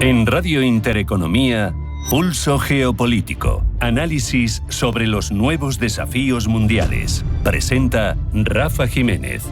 En Radio Intereconomía, Pulso Geopolítico. Análisis sobre los nuevos desafíos mundiales. Presenta Rafa Jiménez.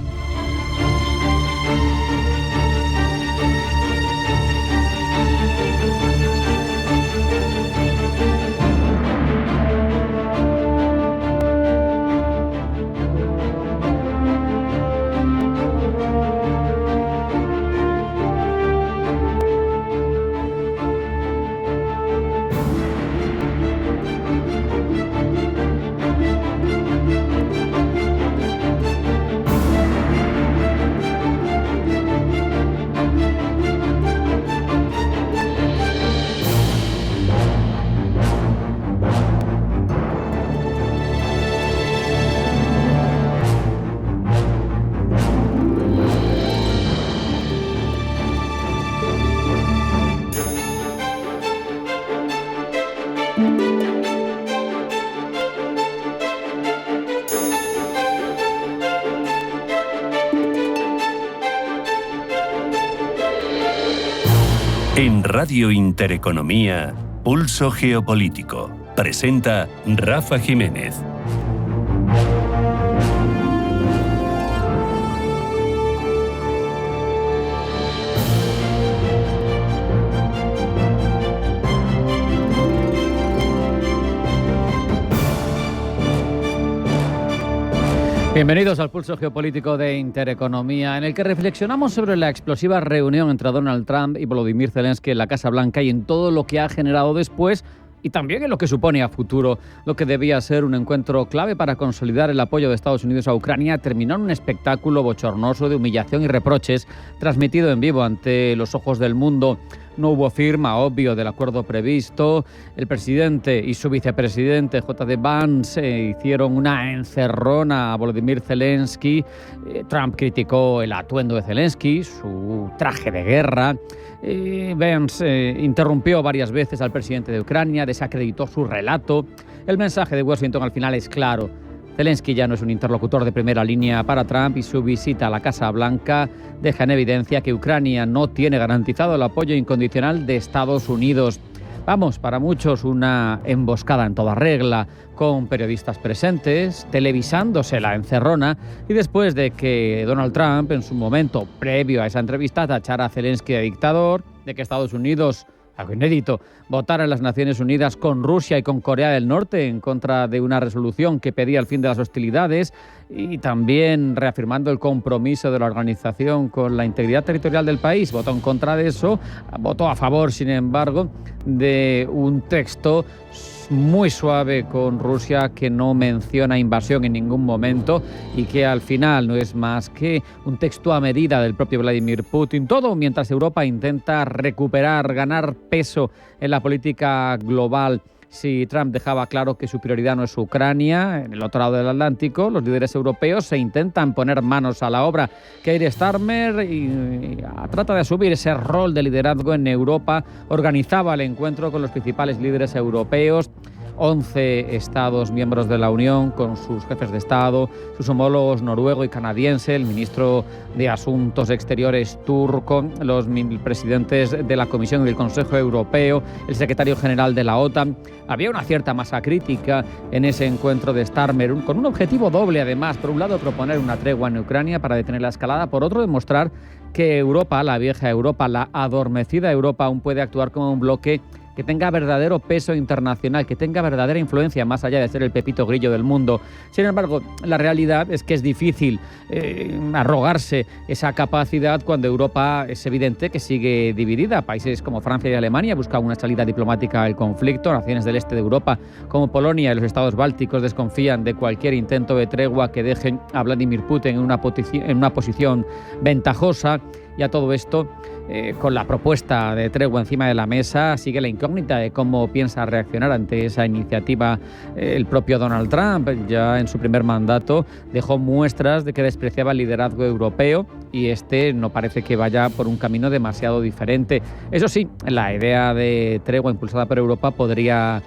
En Radio Intereconomía, Pulso Geopolítico. Presenta Rafa Jiménez. Bienvenidos al Pulso Geopolítico de Intereconomía, en el que reflexionamos sobre la explosiva reunión entre Donald Trump y Volodymyr Zelensky en la Casa Blanca y en todo lo que ha generado después, y también en lo que supone a futuro. Lo que debía ser un encuentro clave para consolidar el apoyo de Estados Unidos a Ucrania terminó en un espectáculo bochornoso de humillación y reproches transmitido en vivo ante los ojos del mundo. No hubo firma, obvio, del acuerdo previsto. El presidente y su vicepresidente, J.D. Vance, hicieron una encerrona a Volodymyr Zelensky. Trump criticó el atuendo de Zelensky, su traje de guerra. Vance interrumpió varias veces al presidente de Ucrania, desacreditó su relato. El mensaje de Washington al final es claro. Zelensky ya no es un interlocutor de primera línea para Trump y su visita a la Casa Blanca deja en evidencia que Ucrania no tiene garantizado el apoyo incondicional de Estados Unidos. Vamos, para muchos una emboscada en toda regla, con periodistas presentes, televisándose la encerrona, y después de que Donald Trump, en su momento previo a esa entrevista, tachara a Zelensky de dictador, de que Estados Unidos, algo inédito, votar en las Naciones Unidas con Rusia y con Corea del Norte en contra de una resolución que pedía el fin de las hostilidades, y también reafirmando el compromiso de la organización con la integridad territorial del país. Votó en contra de eso, votó a favor, sin embargo, de un texto muy suave con Rusia que no menciona invasión en ningún momento y que al final no es más que un texto a medida del propio Vladimir Putin. Todo mientras Europa intenta recuperar, ganar peso en la política global. Si Trump dejaba claro que su prioridad no es Ucrania, en el otro lado del Atlántico, los líderes europeos se intentan poner manos a la obra. Keir Starmer trata de asumir ese rol de liderazgo en Europa. Organizaba el encuentro con los principales líderes europeos. 11 estados miembros de la Unión con sus jefes de Estado, sus homólogos noruego y canadiense, el ministro de Asuntos Exteriores turco, los presidentes de la Comisión y del Consejo Europeo, el secretario general de la OTAN. Había una cierta masa crítica en ese encuentro de Starmer, con un objetivo doble además. Por un lado, proponer una tregua en Ucrania para detener la escalada. Por otro, demostrar que Europa, la vieja Europa, la adormecida Europa, aún puede actuar como un bloque que tenga verdadero peso internacional, que tenga verdadera influencia más allá de ser el pepito grillo del mundo. Sin embargo, la realidad es que es difícil arrogarse esa capacidad cuando Europa es evidente que sigue dividida. Países como Francia y Alemania buscan una salida diplomática al conflicto. Naciones del este de Europa como Polonia y los estados bálticos desconfían de cualquier intento de tregua que dejen a Vladimir Putin en una posición ventajosa. Y a todo esto, con la propuesta de tregua encima de la mesa, sigue la incógnita de cómo piensa reaccionar ante esa iniciativa el propio Donald Trump. Ya en su primer mandato dejó muestras de que despreciaba el liderazgo europeo y este no parece que vaya por un camino demasiado diferente. Eso sí, la idea de tregua impulsada por Europa podría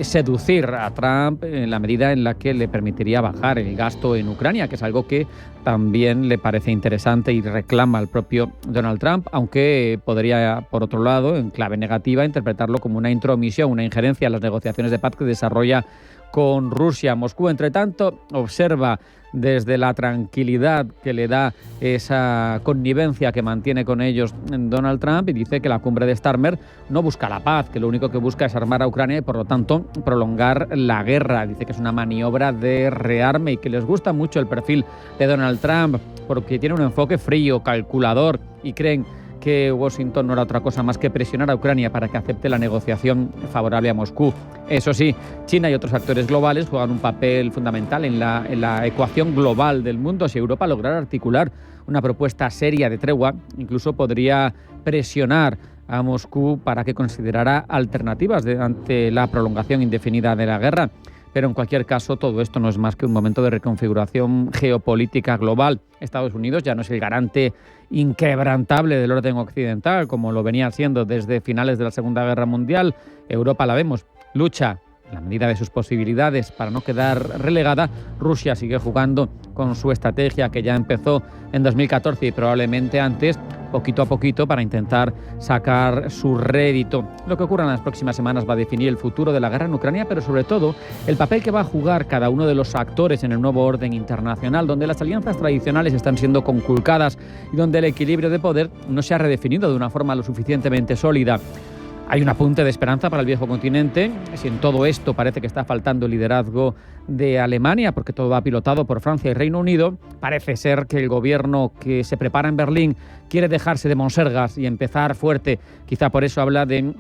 seducir a Trump en la medida en la que le permitiría bajar el gasto en Ucrania, que es algo que también le parece interesante y reclama al propio Donald Trump, aunque que podría, por otro lado, en clave negativa, interpretarlo como una intromisión, una injerencia en las negociaciones de paz que desarrolla con Rusia. Moscú, entre tanto, observa desde la tranquilidad que le da esa connivencia que mantiene con ellos Donald Trump y dice que la cumbre de Starmer no busca la paz, que lo único que busca es armar a Ucrania y, por lo tanto, prolongar la guerra. Dice que es una maniobra de rearme y que les gusta mucho el perfil de Donald Trump porque tiene un enfoque frío, calculador, y creen que Washington no era otra cosa más que presionar a Ucrania para que acepte la negociación favorable a Moscú. Eso sí, China y otros actores globales juegan un papel fundamental en la ecuación global del mundo. Si Europa lograra articular una propuesta seria de tregua, incluso podría presionar a Moscú para que considerara alternativas ante la prolongación indefinida de la guerra. Pero en cualquier caso, todo esto no es más que un momento de reconfiguración geopolítica global. Estados Unidos ya no es el garante inquebrantable del orden occidental, como lo venía siendo desde finales de la Segunda Guerra Mundial. Europa, la vemos, lucha en la medida de sus posibilidades para no quedar relegada. Rusia sigue jugando con su estrategia que ya empezó en 2014 y probablemente antes, poquito a poquito, para intentar sacar su rédito. Lo que ocurra en las próximas semanas va a definir el futuro de la guerra en Ucrania, pero sobre todo el papel que va a jugar cada uno de los actores en el nuevo orden internacional, donde las alianzas tradicionales están siendo conculcadas y donde el equilibrio de poder no se ha redefinido de una forma lo suficientemente sólida. Hay un apunte de esperanza para el viejo continente. Si en todo esto parece que está faltando el liderazgo de Alemania, porque todo va pilotado por Francia y Reino Unido, parece ser que el gobierno que se prepara en Berlín quiere dejarse de monsergas y empezar fuerte. Quizá por eso habla de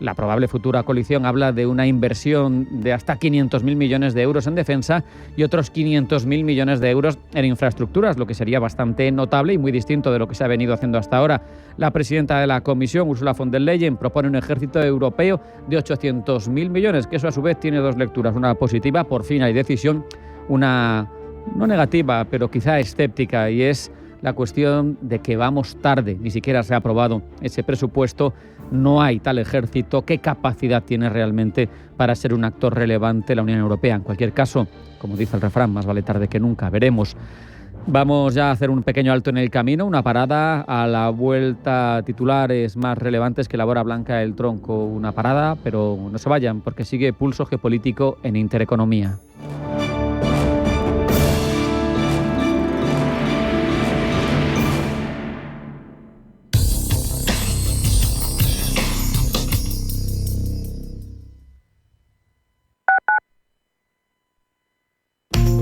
la probable futura coalición habla de una inversión de hasta 500.000 millones de euros en defensa y otros 500.000 millones de euros en infraestructuras, lo que sería bastante notable y muy distinto de lo que se ha venido haciendo hasta ahora. La presidenta de la Comisión, Ursula von der Leyen, propone un ejército europeo de 800.000 millones, que eso a su vez tiene dos lecturas, una positiva, por fin hay decisión, una no negativa, pero quizá escéptica, y es la cuestión de que vamos tarde, ni siquiera se ha aprobado ese presupuesto, no hay tal ejército. ¿Qué capacidad tiene realmente para ser un actor relevante la Unión Europea? En cualquier caso, como dice el refrán, más vale tarde que nunca, veremos. Vamos ya a hacer un pequeño alto en el camino, una parada a la vuelta, titulares más relevantes que elabora Blanca el Tronco. Una parada, pero no se vayan porque sigue Pulso Geopolítico en Intereconomía.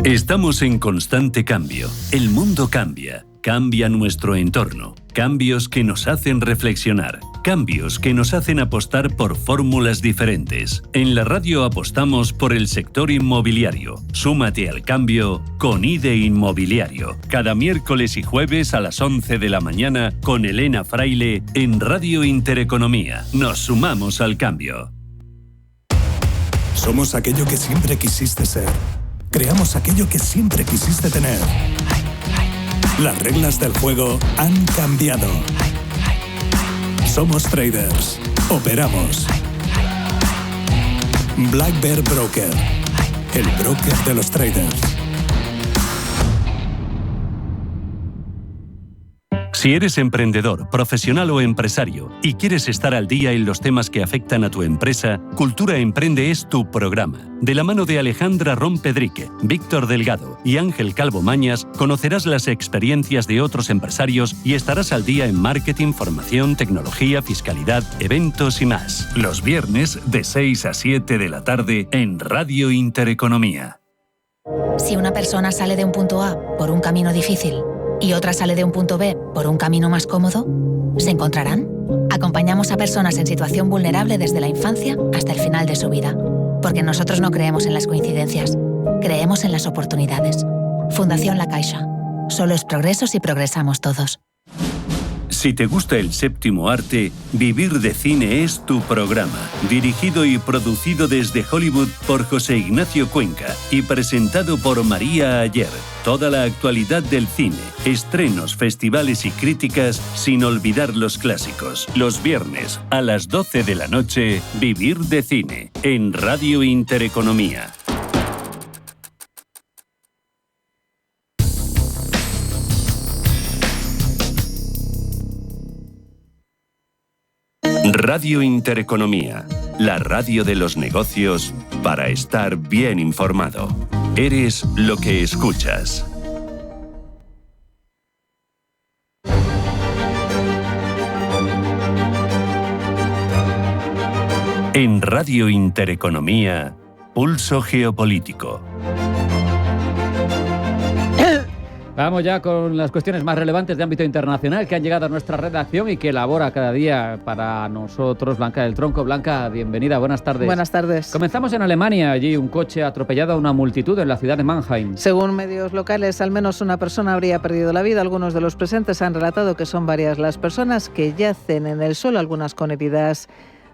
Estamos en constante cambio. El mundo cambia. Cambia nuestro entorno. Cambios que nos hacen reflexionar. Cambios que nos hacen apostar por fórmulas diferentes. En la radio apostamos por el sector inmobiliario. Súmate al cambio con IDE Inmobiliario. Cada miércoles y jueves a las 11 de la mañana con Elena Fraile en Radio Intereconomía. Nos sumamos al cambio. Somos aquello que siempre quisiste ser. Creamos aquello que siempre quisiste tener. Las reglas del juego han cambiado. Somos traders. Operamos. Black Bear Broker. El broker de los traders. Si eres emprendedor, profesional o empresario y quieres estar al día en los temas que afectan a tu empresa, Cultura Emprende es tu programa. De la mano de Alejandra Rompedrique, Víctor Delgado y Ángel Calvo Mañas, conocerás las experiencias de otros empresarios y estarás al día en marketing, formación, tecnología, fiscalidad, eventos y más. Los viernes de 6 a 7 de la tarde en Radio Intereconomía. Si una persona sale de un punto A por un camino difícil y otra sale de un punto B por un camino más cómodo, ¿se encontrarán? Acompañamos a personas en situación vulnerable desde la infancia hasta el final de su vida, porque nosotros no creemos en las coincidencias, creemos en las oportunidades. Fundación La Caixa. Solo es progreso si progresamos todos. Si te gusta el séptimo arte, Vivir de Cine es tu programa. Dirigido y producido desde Hollywood por José Ignacio Cuenca y presentado por María Ayer. Toda la actualidad del cine, estrenos, festivales y críticas, sin olvidar los clásicos. Los viernes a las 12 de la noche, Vivir de Cine, en Radio Intereconomía. Radio Intereconomía, la radio de los negocios para estar bien informado. Eres lo que escuchas. En Radio Intereconomía, Pulso Geopolítico. Vamos ya con las cuestiones más relevantes de ámbito internacional que han llegado a nuestra redacción y que elabora cada día para nosotros Blanca del Tronco. Blanca, bienvenida, buenas tardes. Buenas tardes. Comenzamos en Alemania. Allí un coche ha atropellado a una multitud en la ciudad de Mannheim. Según medios locales, al menos una persona habría perdido la vida. Algunos de los presentes han relatado que son varias las personas que yacen en el suelo, algunas con heridas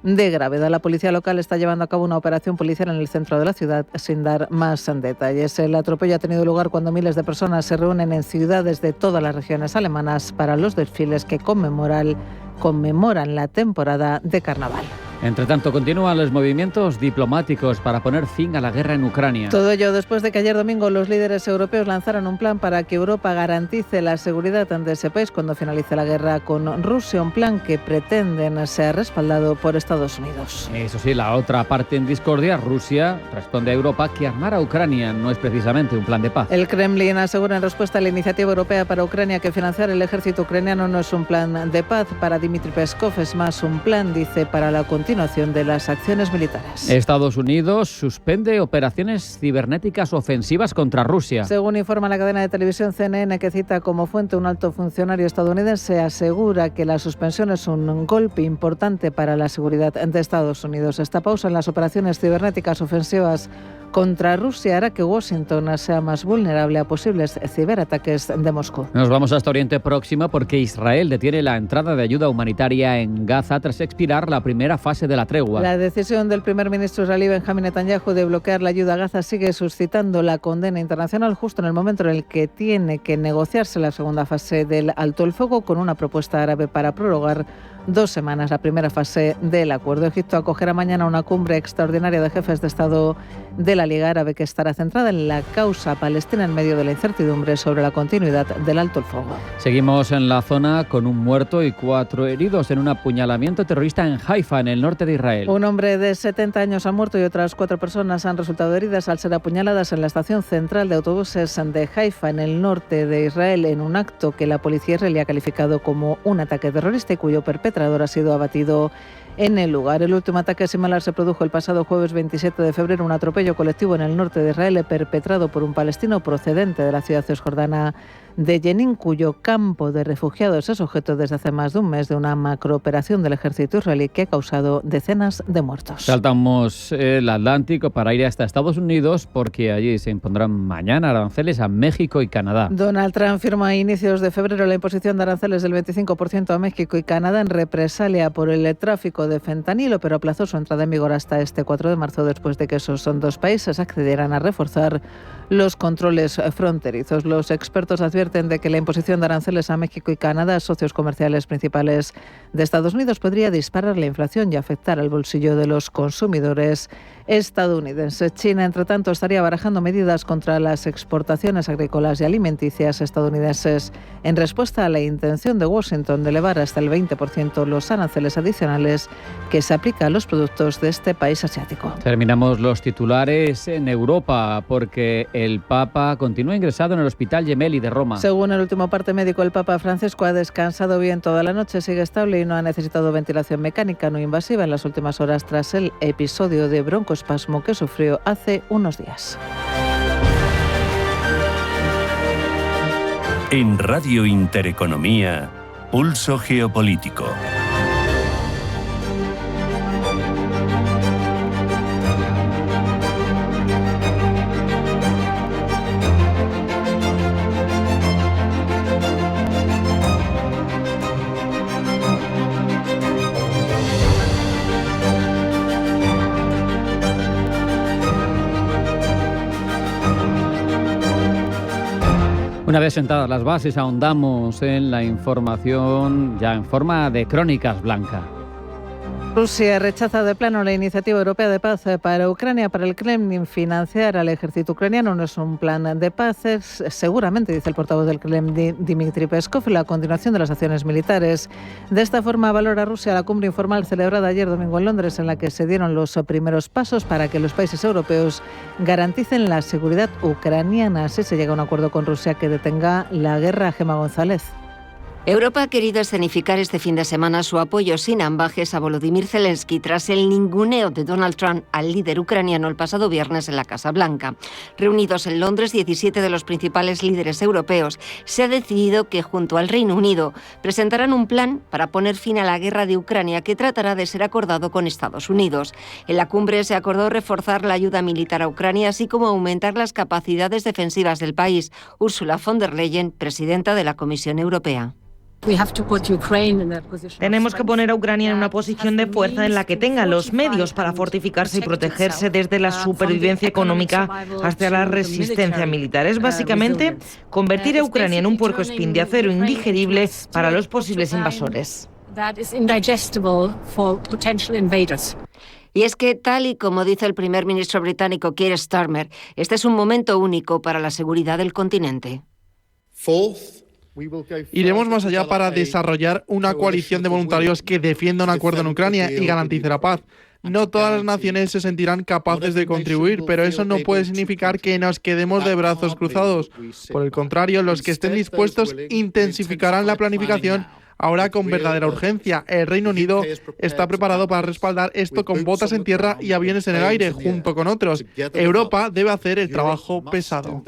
de gravedad. La policía local está llevando a cabo una operación policial en el centro de la ciudad sin dar más detalles. El atropello ha tenido lugar cuando miles de personas se reúnen en ciudades de todas las regiones alemanas para los desfiles que conmemoran la temporada de carnaval. Entre tanto, continúan los movimientos diplomáticos para poner fin a la guerra en Ucrania. Todo ello después de que ayer domingo los líderes europeos lanzaran un plan para que Europa garantice la seguridad de ese país cuando finalice la guerra con Rusia, un plan que pretenden sea respaldado por Estados Unidos. Eso sí, la otra parte en discordia, Rusia responde a Europa que armar a Ucrania no es precisamente un plan de paz. El Kremlin asegura en respuesta a la iniciativa europea para Ucrania que financiar el ejército ucraniano no es un plan de paz. Para Dmitry Peskov es más un plan, dice, para la continuación de las acciones militares. Estados Unidos suspende operaciones cibernéticas ofensivas contra Rusia. Según informa la cadena de televisión CNN, que cita como fuente un alto funcionario estadounidense, asegura que la suspensión es un golpe importante para la seguridad de Estados Unidos. Esta pausa en las operaciones cibernéticas ofensivas contra Rusia hará que Washington sea más vulnerable a posibles ciberataques de Moscú. Nos vamos hasta Oriente Próximo porque Israel detiene la entrada de ayuda humanitaria en Gaza tras expirar la primera fase de la tregua. La decisión del primer ministro israelí Benjamin Netanyahu de bloquear la ayuda a Gaza sigue suscitando la condena internacional justo en el momento en el que tiene que negociarse la segunda fase del alto el fuego con una propuesta árabe para prorrogar 2 semanas la primera fase del acuerdo. Egipto acogerá mañana una cumbre extraordinaria de jefes de Estado de la Liga Árabe que estará centrada en la causa palestina en medio de la incertidumbre sobre la continuidad del alto el fuego. Seguimos en la zona con un muerto y 4 heridos en un apuñalamiento terrorista en Haifa, en el norte de Israel. Un hombre de 70 años ha muerto y otras 4 personas han resultado heridas al ser apuñaladas en la estación central de autobuses de Haifa, en el norte de Israel, en un acto que la policía israelí ha calificado como un ataque terrorista y cuyo perpetrador ha sido abatido en el lugar. El último ataque similar se produjo el pasado jueves 27 de febrero, un atropello colectivo en el norte de Israel perpetrado por un palestino procedente de la ciudad cisjordana de Jenin, cuyo campo de refugiados es objeto desde hace más de un mes de una macrooperación del ejército israelí que ha causado decenas de muertos. Saltamos el Atlántico para ir hasta Estados Unidos porque allí se impondrán mañana aranceles a México y Canadá. Donald Trump firma a inicios de febrero la imposición de aranceles del 25% a México y Canadá en represalia por el tráfico de fentanilo, pero aplazó su entrada en vigor hasta este 4 de marzo después de que esos 2 países accedieran a reforzar los controles fronterizos. Los expertos advierten de que la imposición de aranceles a México y Canadá, socios comerciales principales de Estados Unidos, podría disparar la inflación y afectar al bolsillo de los consumidores estadounidenses. China, entre tanto, estaría barajando medidas contra las exportaciones agrícolas y alimenticias estadounidenses en respuesta a la intención de Washington de elevar hasta el 20% los aranceles adicionales que se aplican a los productos de este país asiático. Terminamos los titulares en Europa porque el Papa continúa ingresado en el Hospital Gemelli de Roma. Según el último parte médico, el Papa Francisco ha descansado bien toda la noche, sigue estable y no ha necesitado ventilación mecánica no invasiva en las últimas horas tras el episodio de broncoespasmo que sufrió hace unos días. En Radio Intereconomía, Pulso Geopolítico. Una vez sentadas las bases, ahondamos en la información ya en forma de crónicas, Blanca. Rusia rechaza de plano la iniciativa europea de paz para Ucrania. Para el Kremlin, financiar al ejército ucraniano no es un plan de paz, es seguramente, dice el portavoz del Kremlin, Dmitry Peskov, la continuación de las acciones militares. De esta forma valora Rusia la cumbre informal celebrada ayer domingo en Londres, en la que se dieron los primeros pasos para que los países europeos garanticen la seguridad ucraniana. Así se llega a un acuerdo con Rusia que detenga la guerra. Gemma González. Europa ha querido escenificar este fin de semana su apoyo sin ambajes a Volodymyr Zelensky tras el ninguneo de Donald Trump al líder ucraniano el pasado viernes en la Casa Blanca. Reunidos en Londres, 17 de los principales líderes europeos, se ha decidido que junto al Reino Unido presentarán un plan para poner fin a la guerra de Ucrania que tratará de ser acordado con Estados Unidos. En la cumbre se acordó reforzar la ayuda militar a Ucrania, así como aumentar las capacidades defensivas del país. Ursula von der Leyen, presidenta de la Comisión Europea. Tenemos que poner a Ucrania en una posición de fuerza en la que tenga los medios para fortificarse y protegerse, desde la supervivencia económica hasta la resistencia militar. Es básicamente convertir a Ucrania en un puercoespín de acero indigerible para los posibles invasores. Y es que, tal y como dice el primer ministro británico Keir Starmer, este es un momento único para la seguridad del continente. Iremos más allá para desarrollar una coalición de voluntarios que defienda un acuerdo en Ucrania y garantice la paz. No todas las naciones se sentirán capaces de contribuir, pero eso no puede significar que nos quedemos de brazos cruzados. Por el contrario, los que estén dispuestos intensificarán la planificación ahora con verdadera urgencia. El Reino Unido está preparado para respaldar esto con botas en tierra y aviones en el aire, junto con otros. Europa debe hacer el trabajo pesado.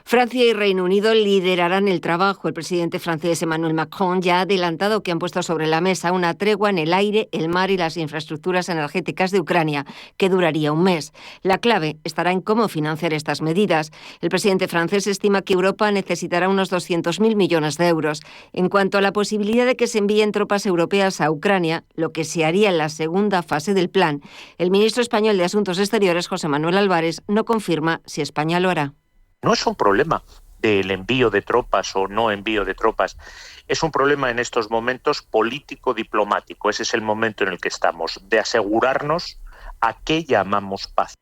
Francia y Reino Unido liderarán el trabajo. El presidente francés Emmanuel Macron ya ha adelantado que han puesto sobre la mesa una tregua en el aire, el mar y las infraestructuras energéticas de Ucrania, que duraría un mes. La clave estará en cómo financiar estas medidas. El presidente francés estima que Europa necesitará unos 200.000 millones de euros. En cuanto a la posibilidad de que se envíen tropas europeas a Ucrania, lo que se haría en la segunda fase del plan, el ministro español de Asuntos Exteriores, José Manuel Álvarez, no confirma si España lo hará. No es un problema del envío de tropas o no envío de tropas, es un problema en estos momentos político-diplomático. Ese es el momento en el que estamos, de asegurarnos a qué llamamos paz.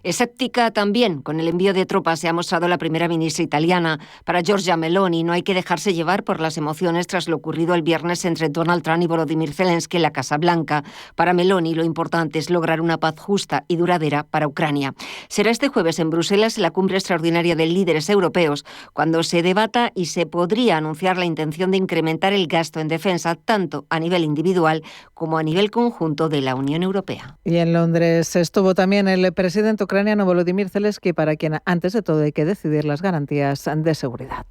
Escéptica también con el envío de tropas se ha mostrado la primera ministra italiana. Para Giorgia Meloni no hay que dejarse llevar por las emociones tras lo ocurrido el viernes entre Donald Trump y Volodymyr Zelensky en la Casa Blanca. Para Meloni lo importante es lograr una paz justa y duradera para Ucrania. Será este jueves en Bruselas, en la cumbre extraordinaria de líderes europeos, cuando se debata y se podría anunciar la intención de incrementar el gasto en defensa tanto a nivel individual como a nivel conjunto de la Unión Europea. Y en Londres estuvo también el presidente ucraniano Volodymyr Zelensky, para quien antes de todo hay que decidir las garantías de seguridad.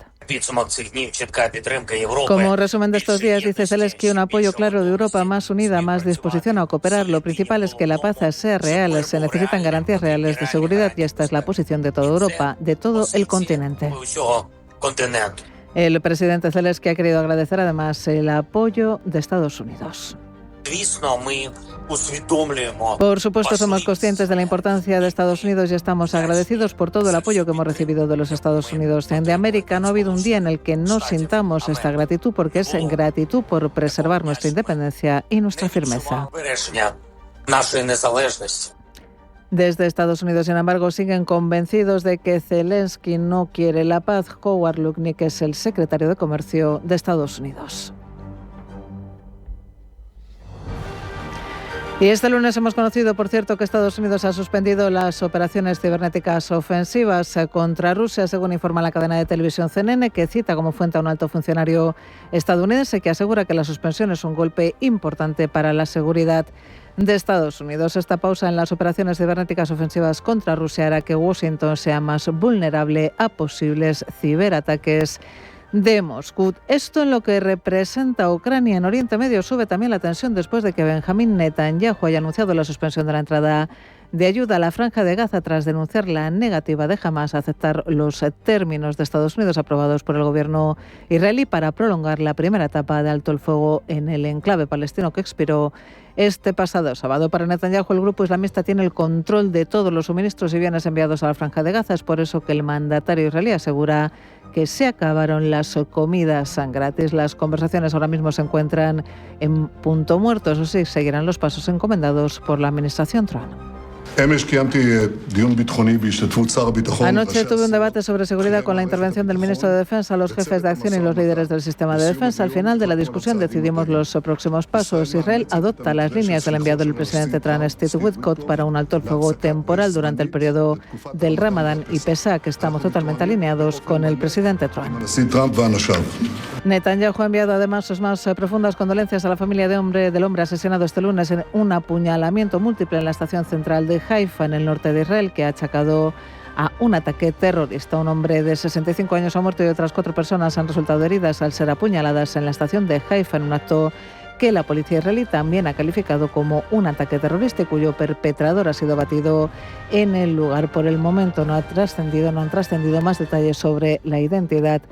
Como resumen de estos días, dice Zelensky, un apoyo claro de Europa más unida, más disposición a cooperar. Lo principal es que la paz sea real, se necesitan garantías reales de seguridad y esta es la posición de toda Europa, de todo el continente. El presidente Zelensky ha querido agradecer además el apoyo de Estados Unidos. Por supuesto, somos conscientes de la importancia de Estados Unidos y estamos agradecidos por todo el apoyo que hemos recibido de los Estados Unidos. De América no ha habido un día en el que no sintamos esta gratitud, porque es gratitud por preservar nuestra independencia y nuestra firmeza. Desde Estados Unidos, sin embargo, siguen convencidos de que Zelensky no quiere la paz. Howard Lutnick es el secretario de Comercio de Estados Unidos. Y este lunes hemos conocido, por cierto, que Estados Unidos ha suspendido las operaciones cibernéticas ofensivas contra Rusia, según informa la cadena de televisión CNN, que cita como fuente a un alto funcionario estadounidense que asegura que la suspensión es un golpe importante para la seguridad de Estados Unidos. Esta pausa en las operaciones cibernéticas ofensivas contra Rusia hará que Washington sea más vulnerable a posibles ciberataques de Moscú. Esto en lo que representa Ucrania. En Oriente Medio sube también la tensión después de que Benjamín Netanyahu haya anunciado la suspensión de la entrada de ayuda a la Franja de Gaza tras denunciar la negativa de Hamás a aceptar los términos de Estados Unidos aprobados por el gobierno israelí para prolongar la primera etapa de alto el fuego en el enclave palestino que expiró este pasado sábado. Para Netanyahu, el grupo islamista tiene el control de todos los suministros y bienes enviados a la Franja de Gaza. Es por eso que el mandatario israelí asegura que se acabaron las comidas gratis. Las conversaciones ahora mismo se encuentran en punto muerto. Eso sí, seguirán los pasos encomendados por la administración Trump. Anoche tuve un debate sobre seguridad con la intervención del ministro de Defensa, los jefes de acción y los líderes del sistema de defensa. Al final de la discusión decidimos los próximos pasos. Israel adopta las líneas del enviado del presidente Trump, Steve Witkoff, para un alto el fuego temporal durante el periodo del Ramadán y pese a que estamos totalmente alineados con el presidente Trump. Netanyahu ha enviado además sus más profundas condolencias a la familia del hombre asesinado este lunes en un apuñalamiento múltiple en la estación central de Haifa, en el norte de Israel, que ha achacado a un ataque terrorista. Un hombre de 65 años ha muerto y otras 4 personas han resultado heridas al ser apuñaladas en la estación de Haifa en un acto que la policía israelí también ha calificado como un ataque terrorista y cuyo perpetrador ha sido batido en el lugar. Por el momento no han trascendido más detalles sobre la identidad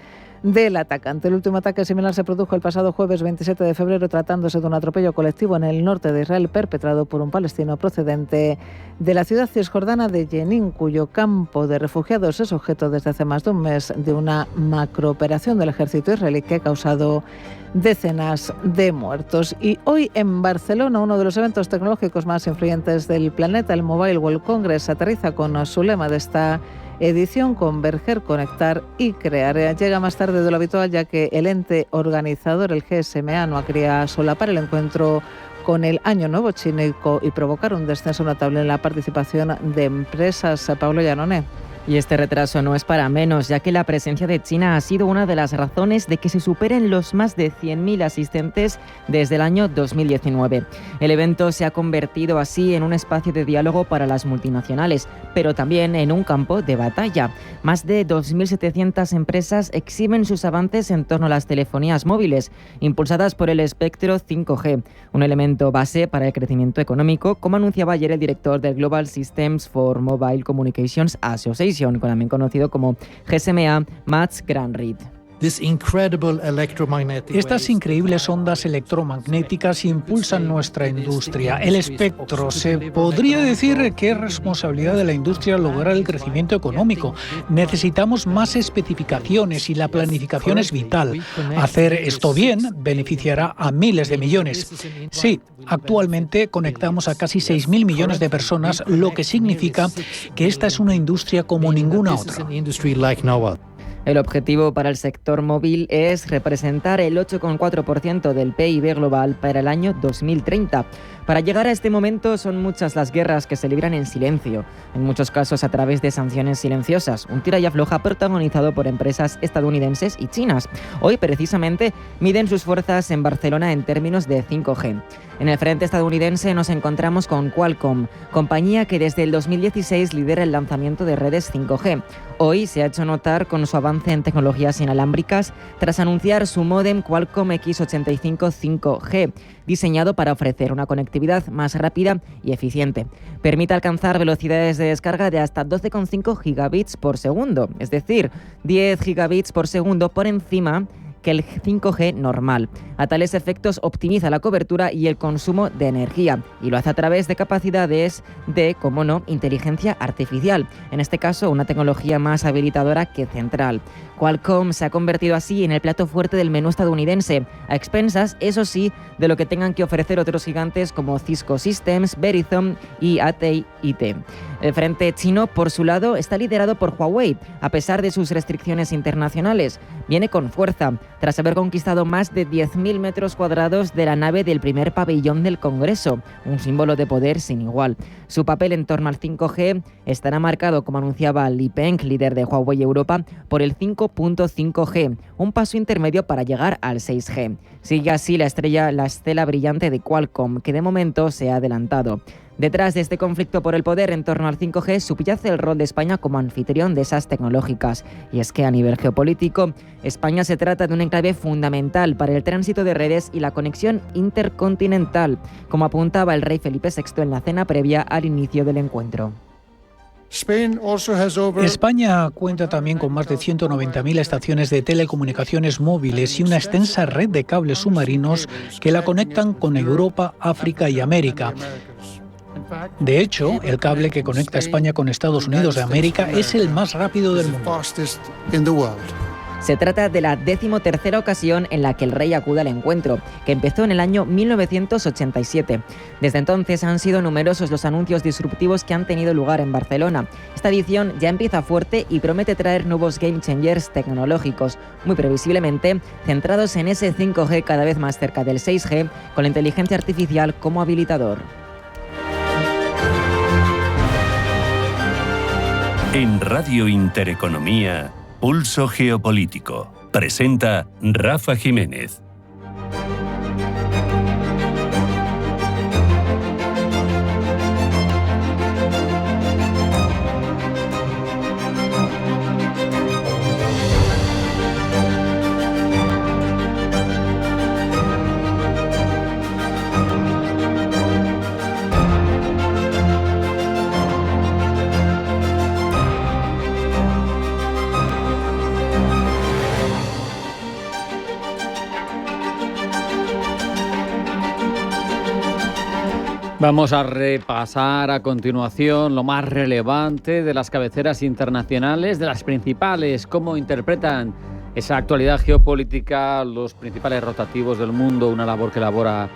del atacante. El último ataque similar se produjo el pasado jueves 27 de febrero tratándose de un atropello colectivo en el norte de Israel perpetrado por un palestino procedente de la ciudad cisjordana de Jenin, cuyo campo de refugiados es objeto desde hace más de un mes de una macrooperación del ejército israelí que ha causado decenas de muertos. Y hoy en Barcelona, uno de los eventos tecnológicos más influyentes del planeta, el Mobile World Congress, aterriza con su lema de esta edición: converger, conectar y crear. Llega más tarde de lo habitual, ya que el ente organizador, el GSMA, no quería solapar el encuentro con el Año Nuevo chino y provocar un descenso notable en la participación de empresas. Pablo Llanoné. Y este retraso no es para menos, ya que la presencia de China ha sido una de las razones de que se superen los más de 100.000 asistentes desde el año 2019. El evento se ha convertido así en un espacio de diálogo para las multinacionales, pero también en un campo de batalla. Más de 2.700 empresas exhiben sus avances en torno a las telefonías móviles, impulsadas por el espectro 5G, un elemento base para el crecimiento económico, como anunciaba ayer el director del Global Systems for Mobile Communications Association, también conocido como GSMA, Mats Granryd. Estas increíbles ondas electromagnéticas impulsan nuestra industria. El espectro, se podría decir que es responsabilidad de la industria lograr el crecimiento económico. Necesitamos más especificaciones y la planificación es vital. Hacer esto bien beneficiará a miles de millones. Sí, actualmente conectamos a casi 6.000 millones de personas, lo que significa que esta es una industria como ninguna otra. El objetivo para el sector móvil es representar el 8,4% del PIB global para el año 2030. Para llegar a este momento son muchas las guerras que se libran en silencio, en muchos casos a través de sanciones silenciosas, un tira y afloja protagonizado por empresas estadounidenses y chinas. Hoy, precisamente, miden sus fuerzas en Barcelona en términos de 5G. En el frente estadounidense nos encontramos con Qualcomm, compañía que desde el 2016 lidera el lanzamiento de redes 5G. Hoy se ha hecho notar con su avance en tecnologías inalámbricas tras anunciar su módem Qualcomm X85 5G, diseñado para ofrecer una conectividad más rápida y eficiente. Permite alcanzar velocidades de descarga de hasta 12,5 gigabits por segundo, es decir, 10 gigabits por segundo por encima que el 5G normal. A tales efectos optimiza la cobertura y el consumo de energía y lo hace a través de capacidades de, como no, inteligencia artificial, en este caso una tecnología más habilitadora que central. Qualcomm se ha convertido así en el plato fuerte del menú estadounidense, a expensas, eso sí, de lo que tengan que ofrecer otros gigantes como Cisco Systems, Verizon y AT&T. El frente chino, por su lado, está liderado por Huawei, a pesar de sus restricciones internacionales. Viene con fuerza, tras haber conquistado más de 10.000 metros cuadrados de la nave del primer pabellón del Congreso, un símbolo de poder sin igual. Su papel en torno al 5G estará marcado, como anunciaba Li Peng, líder de Huawei Europa, por el 5.5G, un paso intermedio para llegar al 6G. Sigue así la estela brillante de Qualcomm, que de momento se ha adelantado. Detrás de este conflicto por el poder en torno al 5G subyace el rol de España como anfitrión de esas tecnológicas. Y es que a nivel geopolítico, España se trata de un enclave fundamental para el tránsito de redes y la conexión intercontinental, como apuntaba el rey Felipe VI en la cena previa al inicio del encuentro. España cuenta también con más de 190.000 estaciones de telecomunicaciones móviles y una extensa red de cables submarinos que la conectan con Europa, África y América. De hecho, el cable que conecta España con Estados Unidos de América es el más rápido del mundo. Se trata de la 13ª ocasión en la que el rey acude al encuentro, que empezó en el año 1987. Desde entonces han sido numerosos los anuncios disruptivos que han tenido lugar en Barcelona. Esta edición ya empieza fuerte y promete traer nuevos game changers tecnológicos, muy previsiblemente centrados en ese 5G cada vez más cerca del 6G, con la inteligencia artificial como habilitador. En Radio Intereconomía, Pulso Geopolítico. Presenta Rafa Jiménez. Vamos a repasar a continuación lo más relevante de las cabeceras internacionales, de las principales, cómo interpretan esa actualidad geopolítica los principales rotativos del mundo, una labor que elabora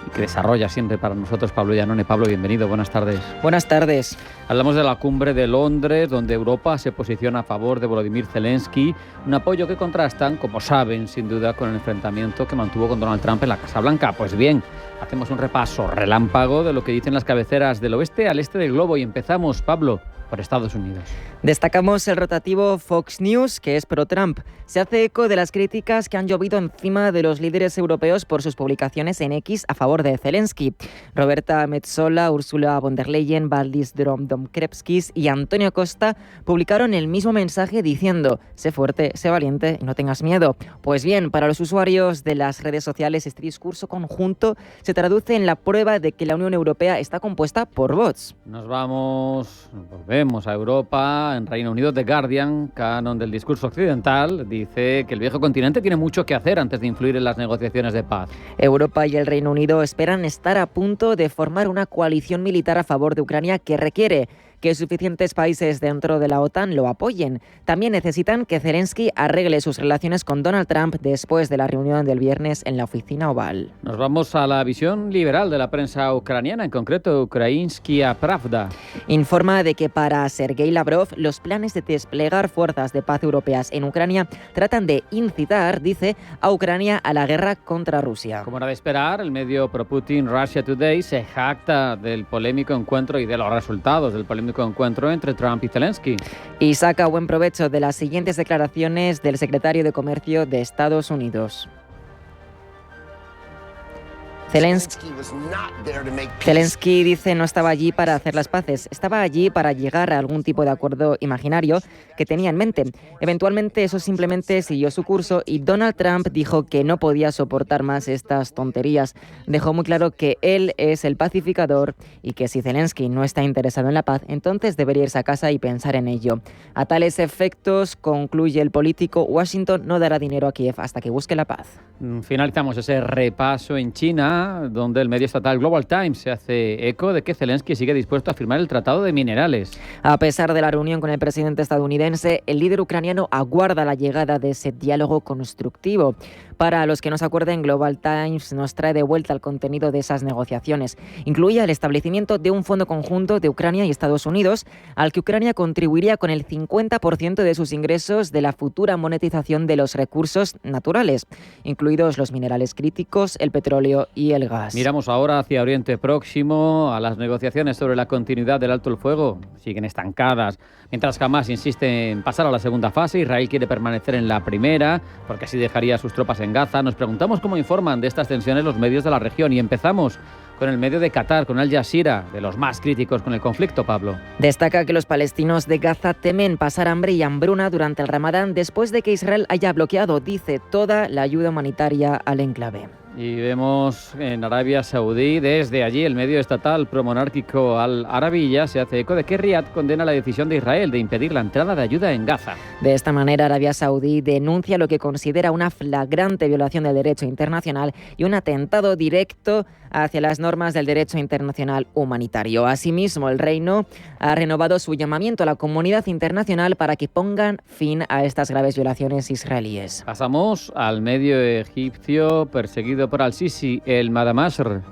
y que desarrolla siempre para nosotros Pablo Llanone. Pablo, bienvenido, buenas tardes. Buenas tardes. Hablamos de la cumbre de Londres, donde Europa se posiciona a favor de Volodymyr Zelensky, un apoyo que contrastan, como saben, sin duda, con el enfrentamiento que mantuvo con Donald Trump en la Casa Blanca. Pues bien, hacemos un repaso relámpago de lo que dicen las cabeceras del oeste al este del globo y empezamos, Pablo, por Estados Unidos. Destacamos el rotativo Fox News, que es pro-Trump. Se hace eco de las críticas que han llovido encima de los líderes europeos por sus publicaciones en X a favor de Zelensky. Roberta Metsola, Ursula von der Leyen, Valdis Dombrovskis y Antonio Costa publicaron el mismo mensaje diciendo: sé fuerte, sé valiente y no tengas miedo. Pues bien, para los usuarios de las redes sociales, este discurso conjunto se traduce en la prueba de que la Unión Europea está compuesta por bots. Volvemos a Europa. En Reino Unido, The Guardian, canon del discurso occidental, dice que el viejo continente tiene mucho que hacer antes de influir en las negociaciones de paz. Europa y el Reino Unido esperan estar a punto de formar una coalición militar a favor de Ucrania que requiere que suficientes países dentro de la OTAN lo apoyen. También necesitan que Zelensky arregle sus relaciones con Donald Trump después de la reunión del viernes en la oficina Oval. Nos vamos a la visión liberal de la prensa ucraniana, en concreto Ukrainskaya Pravda. Informa de que para Sergei Lavrov los planes de desplegar fuerzas de paz europeas en Ucrania tratan de incitar, dice, a Ucrania a la guerra contra Rusia. Como era de esperar, el medio pro-Putin Russia Today se jacta del polémico encuentro y de los resultados del polémico encuentro entre Trump y Zelensky. Y saca buen provecho de las siguientes declaraciones del secretario de Comercio de Estados Unidos. Zelensky dice no estaba allí para hacer las paces, estaba allí para llegar a algún tipo de acuerdo imaginario que tenía en mente. Eventualmente eso simplemente siguió su curso y Donald Trump dijo que no podía soportar más estas tonterías. Dejó muy claro que él es el pacificador y que si Zelensky no está interesado en la paz, entonces debería irse a casa y pensar en ello. A tales efectos, concluye el político, Washington no dará dinero a Kiev hasta que busque la paz. Finalizamos ese repaso en China, donde el medio estatal Global Times se hace eco de que Zelensky sigue dispuesto a firmar el Tratado de Minerales. A pesar de la reunión con el presidente estadounidense, el líder ucraniano aguarda la llegada de ese diálogo constructivo. Para los que no se acuerden, Global Times nos trae de vuelta el contenido de esas negociaciones. Incluía el establecimiento de un fondo conjunto de Ucrania y Estados Unidos, al que Ucrania contribuiría con el 50% de sus ingresos de la futura monetización de los recursos naturales, incluidos los minerales críticos, el petróleo y el gas. Miramos ahora hacia Oriente Próximo, a las negociaciones sobre la continuidad del alto el fuego. Siguen estancadas. Mientras Hamás insiste en pasar a la segunda fase, Israel quiere permanecer en la primera, porque así dejaría a sus tropas en Gaza. Nos preguntamos cómo informan de estas tensiones los medios de la región y empezamos con el medio de Qatar, con Al Jazeera, de los más críticos con el conflicto, Pablo. Destaca que los palestinos de Gaza temen pasar hambre y hambruna durante el Ramadán después de que Israel haya bloqueado, dice, toda la ayuda humanitaria al enclave. Y vemos en Arabia Saudí, desde allí el medio estatal promonárquico Al Arabiya se hace eco de que Riad condena la decisión de Israel de impedir la entrada de ayuda en Gaza. De esta manera, Arabia Saudí denuncia lo que considera una flagrante violación del derecho internacional y un atentado directo hacia las normas del derecho internacional humanitario. Asimismo, el reino ha renovado su llamamiento a la comunidad internacional para que pongan fin a estas graves violaciones israelíes. Pasamos al medio egipcio perseguido por Al-Sisi, el Madamasr.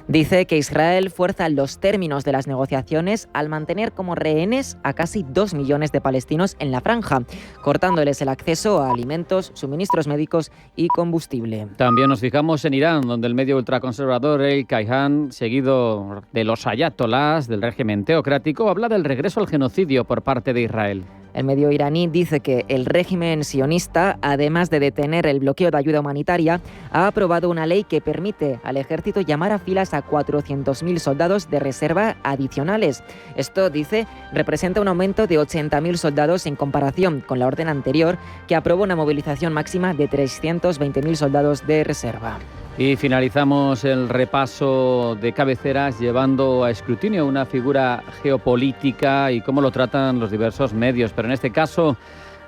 Dice que Israel fuerza los términos de las negociaciones al mantener como rehenes a casi 2 millones de palestinos en la franja, cortándoles el acceso a alimentos, suministros médicos y combustible. También nos fijamos en Irán, donde el medio ultraconservador El Kayhan, seguido de los ayatolás del régimen teocrático, habla del regreso al genocidio por parte de Israel. El medio iraní dice que el régimen sionista, además de detener el bloqueo de ayuda humanitaria, ha aprobado una ley que permite al ejército llamar a filas a 400.000 soldados de reserva adicionales. Esto, dice, representa un aumento de 80.000 soldados en comparación con la orden anterior, que aprobó una movilización máxima de 320.000 soldados de reserva. Y finalizamos el repaso de cabeceras llevando a escrutinio una figura geopolítica y cómo lo tratan los diversos medios. Pero en este caso,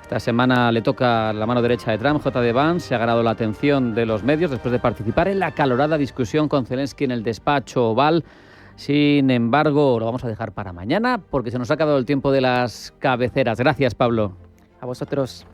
esta semana le toca la mano derecha de Trump, J.D. Vance. Se ha ganado la atención de los medios después de participar en la acalorada discusión con Zelensky en el despacho Oval. Sin embargo, lo vamos a dejar para mañana porque se nos ha acabado el tiempo de las cabeceras. Gracias, Pablo. A vosotros.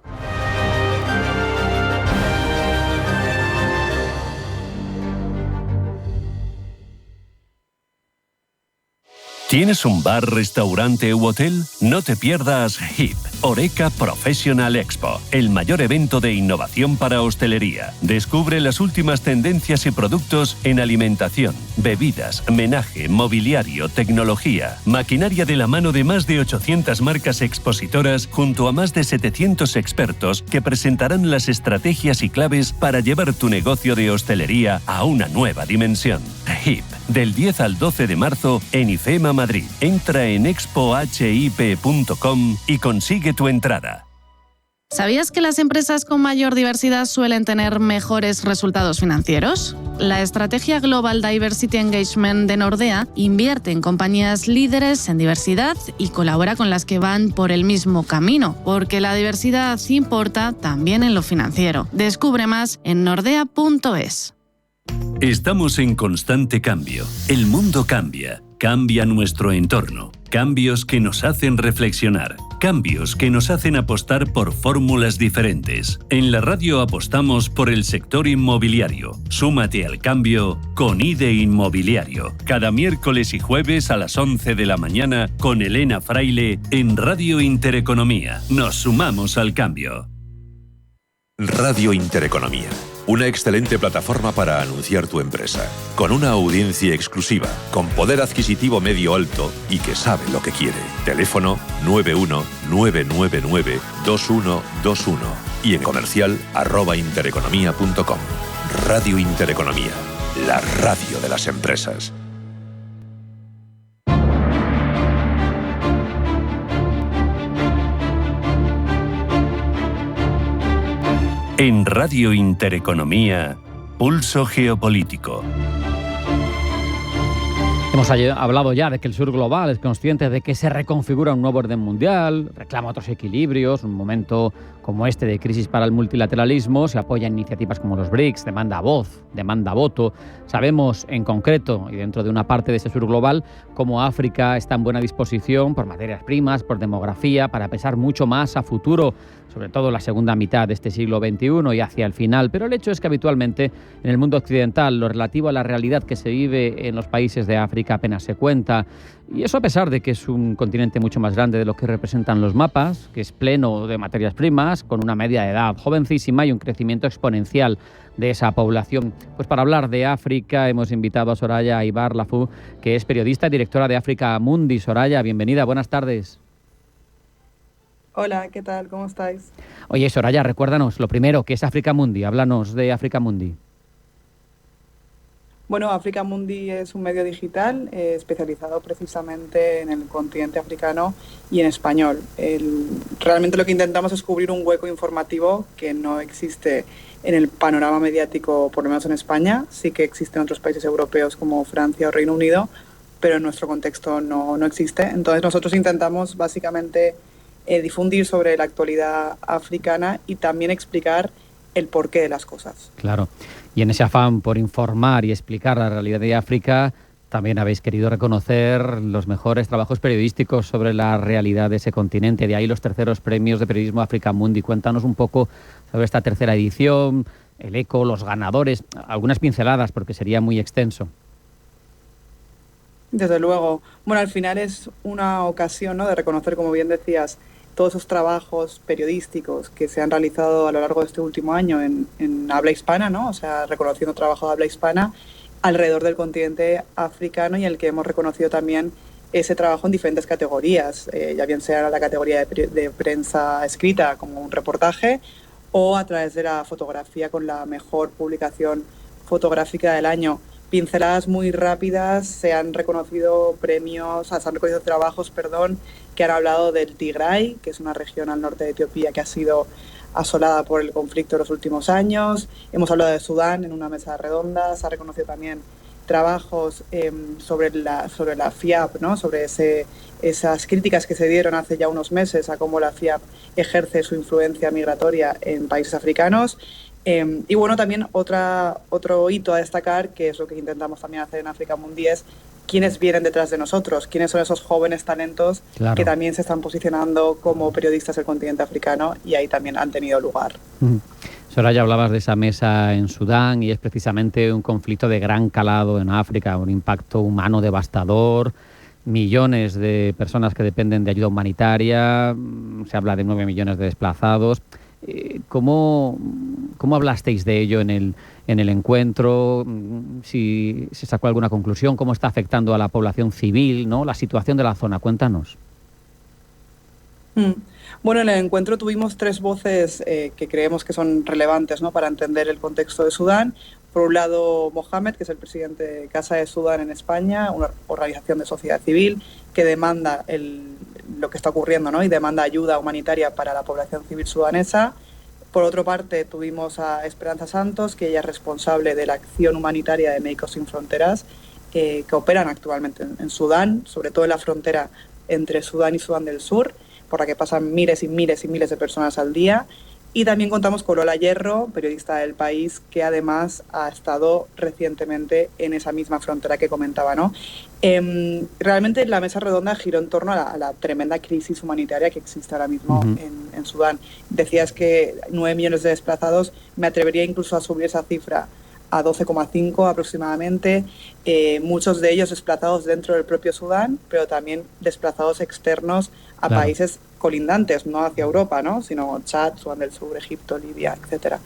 ¿Tienes un bar, restaurante u hotel? No te pierdas HIP, Horeca Professional Expo, el mayor evento de innovación para hostelería. Descubre las últimas tendencias y productos en alimentación, bebidas, menaje, mobiliario, tecnología, maquinaria de la mano de más de 800 marcas expositoras junto a más de 700 expertos que presentarán las estrategias y claves para llevar tu negocio de hostelería a una nueva dimensión. HIP, del 10 al 12 de marzo en IFEMA Madrid. Entra en expohip.com y consigue tu entrada. ¿Sabías que las empresas con mayor diversidad suelen tener mejores resultados financieros? La estrategia Global Diversity Engagement de Nordea invierte en compañías líderes en diversidad y colabora con las que van por el mismo camino, porque la diversidad importa también en lo financiero. Descubre más en nordea.es. Estamos en constante cambio. El mundo cambia. Cambia nuestro entorno. Cambios que nos hacen reflexionar. Cambios que nos hacen apostar por fórmulas diferentes. En la radio apostamos por el sector inmobiliario. Súmate al cambio con IDE Inmobiliario. Cada miércoles y jueves a las 11 de la mañana con Elena Fraile en Radio Intereconomía. Nos sumamos al cambio. Radio Intereconomía. Una excelente plataforma para anunciar tu empresa, con una audiencia exclusiva, con poder adquisitivo medio-alto y que sabe lo que quiere. Teléfono 919992121 y en comercial @intereconomia.com. Radio Intereconomía, la radio de las empresas. En Radio Intereconomía, Pulso Geopolítico. Hemos hablado ya de que el sur global es consciente de que se reconfigura un nuevo orden mundial, reclama otros equilibrios, un momento como este de crisis para el multilateralismo, se apoya en iniciativas como los BRICS, demanda voz, demanda voto. Sabemos en concreto, y dentro de una parte de ese sur global, cómo África está en buena disposición por materias primas, por demografía, para pesar mucho más a futuro, sobre todo en la segunda mitad de este siglo XXI y hacia el final. Pero el hecho es que habitualmente en el mundo occidental, lo relativo a la realidad que se vive en los países de África, África apenas se cuenta. Y eso a pesar de que es un continente mucho más grande de lo que representan los mapas, que es pleno de materias primas, con una media de edad jovencísima y un crecimiento exponencial de esa población. Pues para hablar de África hemos invitado a Soraya Ibar Lafou, que es periodista y directora de Africa Mundi. Soraya, bienvenida, buenas tardes. Hola, ¿qué tal? ¿Cómo estáis? Oye, Soraya, recuérdanos lo primero, ¿qué es Africa Mundi? Háblanos de Africa Mundi. Bueno, Africa Mundi es un medio digital especializado precisamente en el continente africano y en español. Realmente lo que intentamos es cubrir un hueco informativo que no existe en el panorama mediático, por lo menos en España. Sí que existe en otros países europeos como Francia o Reino Unido, pero en nuestro contexto no existe. Entonces nosotros intentamos básicamente difundir sobre la actualidad africana y también explicar el porqué de las cosas. Claro. Y en ese afán por informar y explicar la realidad de África, también habéis querido reconocer los mejores trabajos periodísticos sobre la realidad de ese continente. De ahí los terceros premios de periodismo Africa Mundi. Cuéntanos un poco sobre esta tercera edición, el eco, los ganadores, algunas pinceladas, porque sería muy extenso. Desde luego. Bueno, al final es una ocasión, ¿no?, de reconocer, como bien decías, todos esos trabajos periodísticos que se han realizado a lo largo de este último año en habla hispana, ¿no? O sea, reconociendo trabajo de habla hispana alrededor del continente africano, y el que hemos reconocido también ese trabajo en diferentes categorías, ya bien sea la categoría de prensa escrita, como un reportaje, o a través de la fotografía con la mejor publicación fotográfica del año. Pinceladas muy rápidas, se han reconocido trabajos, que han hablado del Tigray, que es una región al norte de Etiopía que ha sido asolada por el conflicto en los últimos años. Hemos hablado de Sudán en una mesa redonda. Se ha reconocido también trabajos sobre la FIAP, ¿no?, sobre esas críticas que se dieron hace ya unos meses a cómo la FIAP ejerce su influencia migratoria en países africanos. Y bueno, también otro hito a destacar, que es lo que intentamos también hacer en Africa Mundi, es quiénes vienen detrás de nosotros, quiénes son esos jóvenes talentos, claro, que también se están posicionando como periodistas del continente africano, y ahí también han tenido lugar. Soraya, hablabas de esa mesa en Sudán, y es precisamente un conflicto de gran calado en África, un impacto humano devastador, millones de personas que dependen de ayuda humanitaria, se habla de 9 millones de desplazados. ¿Cómo hablasteis de ello en el encuentro? Si se sacó alguna conclusión, ¿cómo está afectando a la población civil, ¿no?, la situación de la zona? Cuéntanos. Bueno, en el encuentro tuvimos 3 voces que creemos que son relevantes, ¿no?, para entender el contexto de Sudán. Por un lado, Mohamed, que es el presidente de Casa de Sudán en España, una organización de sociedad civil que demanda lo que está ocurriendo, ¿no?, y demanda ayuda humanitaria para la población civil sudanesa. Por otra parte, tuvimos a Esperanza Santos, que ella es responsable de la acción humanitaria de Médicos Sin Fronteras, que operan actualmente en Sudán, sobre todo en la frontera entre Sudán y Sudán del Sur, por la que pasan miles y miles y miles de personas al día. Y también contamos con Lola Hierro, periodista del País, que además ha estado recientemente en esa misma frontera que comentaba, ¿no? Realmente la mesa redonda giró en torno a la tremenda crisis humanitaria que existe ahora mismo en Sudán. Decías que 9 millones de desplazados, me atrevería incluso a subir esa cifra a 12,5 aproximadamente, muchos de ellos desplazados dentro del propio Sudán, pero también desplazados externos a países colindantes, no hacia Europa, ¿no?, sino Chad, Sudán del Sur, Egipto, Libia, etcétera.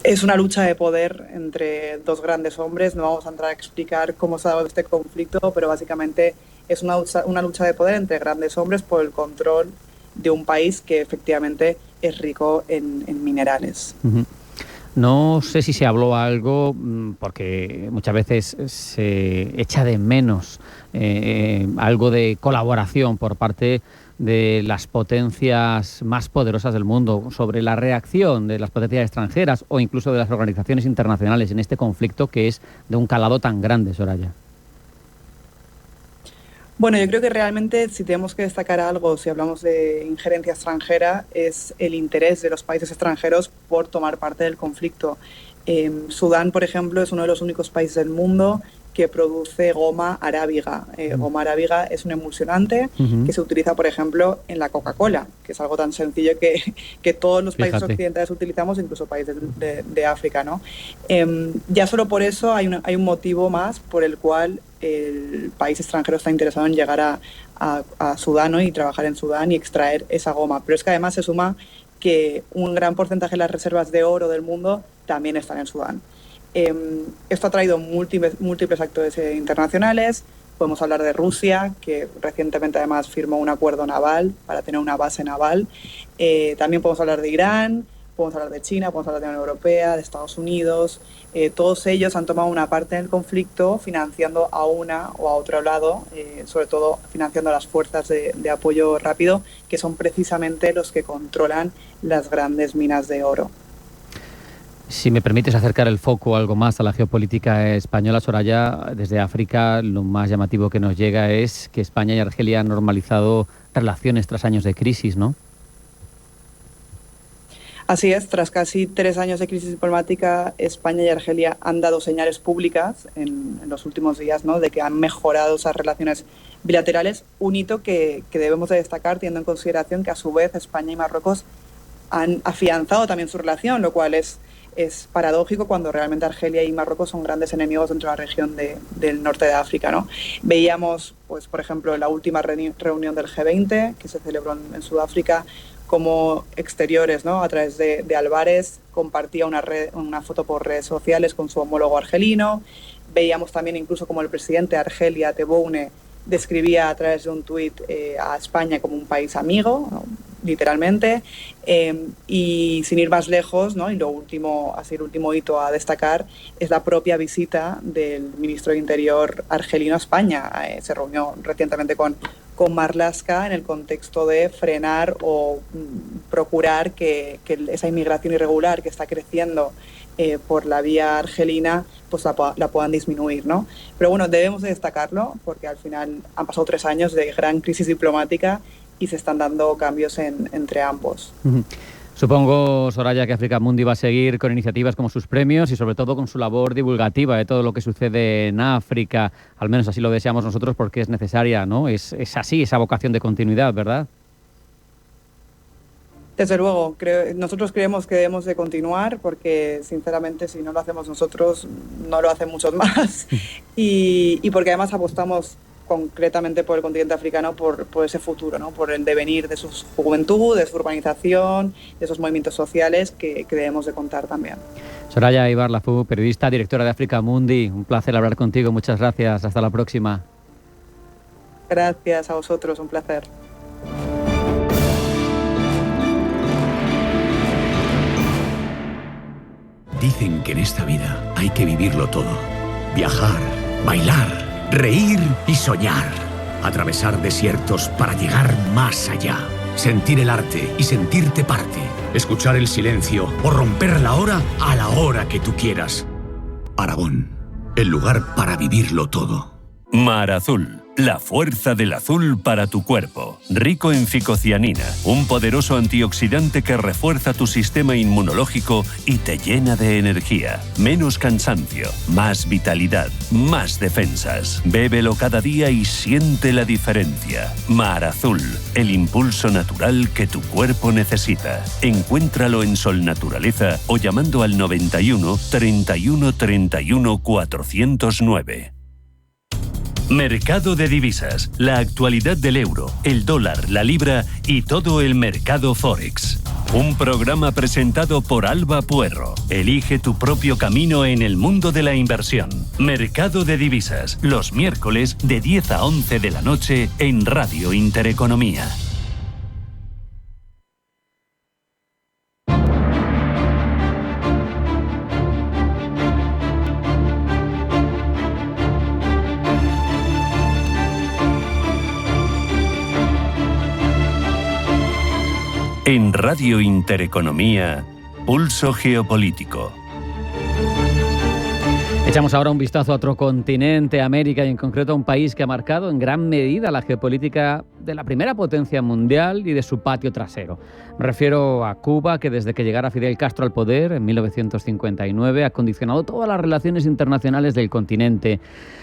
Es una lucha de poder entre 2 grandes hombres. No vamos a entrar a explicar cómo se ha dado este conflicto, pero básicamente es una lucha de poder entre grandes hombres por el control de un país que efectivamente es rico en minerales. No sé si se habló algo, porque muchas veces se echa de menos algo de colaboración por parte de las potencias más poderosas del mundo, sobre la reacción de las potencias extranjeras o incluso de las organizaciones internacionales en este conflicto que es de un calado tan grande, Soraya. Bueno, yo creo que realmente si tenemos que destacar algo, si hablamos de injerencia extranjera, es el interés de los países extranjeros por tomar parte del conflicto. Sudán, por ejemplo, es uno de los únicos países del mundo que produce goma arábiga. Goma arábiga es un emulsionante que se utiliza, por ejemplo, en la Coca-Cola, que es algo tan sencillo que todos los países occidentales utilizamos, incluso países de África, ¿no? Ya solo por eso hay un motivo más por el cual el país extranjero está interesado en llegar a Sudán, ¿no? Y trabajar en Sudán y extraer esa goma. Pero es que además se suma que un gran porcentaje de las reservas de oro del mundo también están en Sudán. Esto ha traído múltiples actores internacionales. Podemos hablar de Rusia, que recientemente además firmó un acuerdo naval para tener una base naval. También podemos hablar de Irán, podemos hablar de China, podemos hablar de la Unión Europea, de Estados Unidos. Todos ellos han tomado una parte en el conflicto, financiando a una o a otro lado, sobre todo financiando a las fuerzas de apoyo rápido, que son precisamente los que controlan las grandes minas de oro. Si me permites acercar el foco algo más a la geopolítica española, Soraya, desde África lo más llamativo que nos llega es que España y Argelia han normalizado relaciones tras años de crisis, ¿no? Así es, tras casi 3 años de crisis diplomática, España y Argelia han dado señales públicas en los últimos días, ¿no?, de que han mejorado esas relaciones bilaterales, un hito que debemos de destacar teniendo en consideración que a su vez España y Marruecos han afianzado también su relación, lo cual es paradójico cuando realmente Argelia y Marruecos son grandes enemigos dentro de la región del norte de África, ¿no? Veíamos, pues, por ejemplo, en la última reunión del G20 que se celebró en Sudáfrica, como Exteriores, ¿no?, a través de Álvarez, compartía una foto por redes sociales con su homólogo argelino. Veíamos también incluso como el presidente de Argelia, Tebboune, describía a través de un tuit a España como un país amigo, ¿no?, literalmente, y sin ir más lejos, ¿no?, y el último hito a destacar es la propia visita del ministro de Interior argelino a España. Se reunió recientemente con Marlaska en el contexto de frenar o procurar que esa inmigración irregular que está creciendo por la vía argelina, pues la puedan disminuir, ¿no? Pero bueno, debemos de destacarlo porque al final han pasado 3 años de gran crisis diplomática y se están dando cambios entre ambos. Supongo, Soraya, que África Mundi va a seguir con iniciativas como sus premios y sobre todo con su labor divulgativa de todo lo que sucede en África. Al menos así lo deseamos nosotros porque es necesaria, ¿no? Es así, esa vocación de continuidad, ¿verdad? Desde luego, nosotros creemos que debemos de continuar porque, sinceramente, si no lo hacemos nosotros, no lo hacen muchos más. Y porque además apostamos concretamente por el continente africano, por ese futuro, ¿no?, por el devenir de su juventud, de su urbanización, de esos movimientos sociales que debemos de contar también. Soraya Ibar Lafou, periodista, directora de África Mundi, un placer hablar contigo, muchas gracias, hasta la próxima. Gracias a vosotros, un placer. Dicen que en esta vida hay que vivirlo todo. Viajar, bailar, reír y soñar. Atravesar desiertos para llegar más allá. Sentir el arte y sentirte parte. Escuchar el silencio o romper la hora a la hora que tú quieras. Aragón, el lugar para vivirlo todo. Mar Azul, la fuerza del azul para tu cuerpo. Rico en ficocianina, un poderoso antioxidante que refuerza tu sistema inmunológico y te llena de energía. Menos cansancio, más vitalidad, más defensas. Bébelo cada día y siente la diferencia. Mar Azul, el impulso natural que tu cuerpo necesita. Encuéntralo en Sol Naturaleza o llamando al 91 31 31 409. Mercado de divisas, la actualidad del euro, el dólar, la libra y todo el mercado Forex. Un programa presentado por Alba Puerro. Elige tu propio camino en el mundo de la inversión. Mercado de divisas, los miércoles de 10 a 11 de la noche en Radio Intereconomía. En Radio Intereconomía, Pulso Geopolítico. Echamos ahora un vistazo a otro continente, América, y en concreto a un país que ha marcado en gran medida la geopolítica de la primera potencia mundial y de su patio trasero. Me refiero a Cuba, que desde que llegara Fidel Castro al poder en 1959 ha condicionado todas las relaciones internacionales del continente.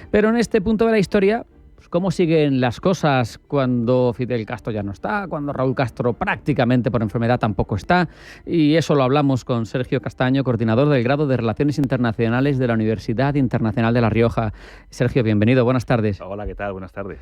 Pero en este punto de la historia, ¿cómo siguen las cosas cuando Fidel Castro ya no está, cuando Raúl Castro prácticamente por enfermedad tampoco está? Y eso lo hablamos con Sergio Castaño, coordinador del grado de Relaciones Internacionales de la Universidad Internacional de La Rioja. Sergio, bienvenido, buenas tardes. Hola, ¿qué tal? Buenas tardes.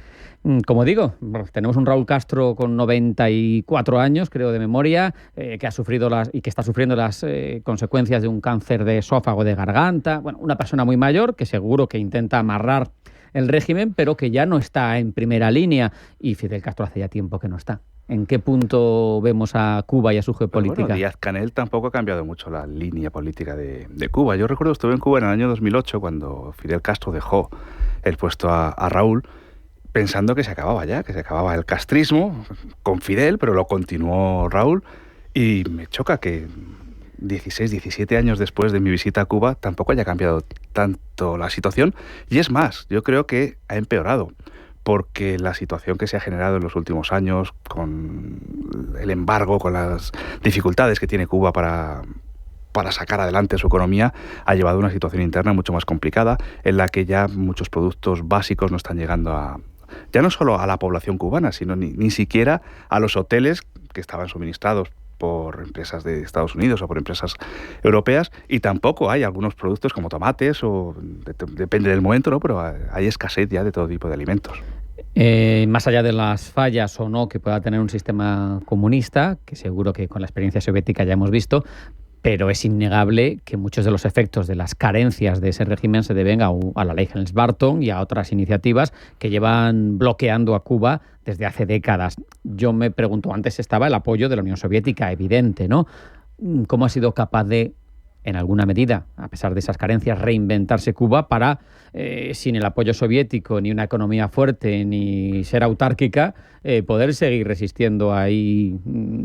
Como digo, tenemos un Raúl Castro con 94 años, creo de memoria, que ha sufrido y que está sufriendo las consecuencias de un cáncer de esófago, de garganta. Bueno, una persona muy mayor que seguro que intenta amarrar el régimen, pero que ya no está en primera línea, y Fidel Castro hace ya tiempo que no está. ¿En qué punto vemos a Cuba y a su geopolítica? Bueno, Díaz-Canel tampoco ha cambiado mucho la línea política de Cuba. Yo recuerdo, estuve en Cuba en el año 2008, cuando Fidel Castro dejó el puesto a Raúl, pensando que se acababa ya, que se acababa el castrismo con Fidel, pero lo continuó Raúl, y me choca que 16, 17 años después de mi visita a Cuba tampoco haya cambiado tanto la situación, y es más, yo creo que ha empeorado, porque la situación que se ha generado en los últimos años, con el embargo, con las dificultades que tiene Cuba para sacar adelante su economía, ha llevado a una situación interna mucho más complicada, en la que ya muchos productos básicos no están llegando ya no solo a la población cubana, sino ni siquiera a los hoteles que estaban suministrados por empresas de Estados Unidos o por empresas europeas, y tampoco hay algunos productos como tomates, o depende del momento, ¿no? Pero hay escasez ya de todo tipo de alimentos. Más allá de las fallas o no que pueda tener un sistema comunista, que seguro que con la experiencia soviética ya hemos visto, pero es innegable que muchos de los efectos de las carencias de ese régimen se deben a la ley Helms-Burton y a otras iniciativas que llevan bloqueando a Cuba desde hace décadas. Yo me pregunto, antes estaba el apoyo de la Unión Soviética, evidente, ¿no? ¿Cómo ha sido capaz de, en alguna medida, a pesar de esas carencias, reinventarse Cuba para, sin el apoyo soviético, ni una economía fuerte, ni ser autárquica, poder seguir resistiendo ahí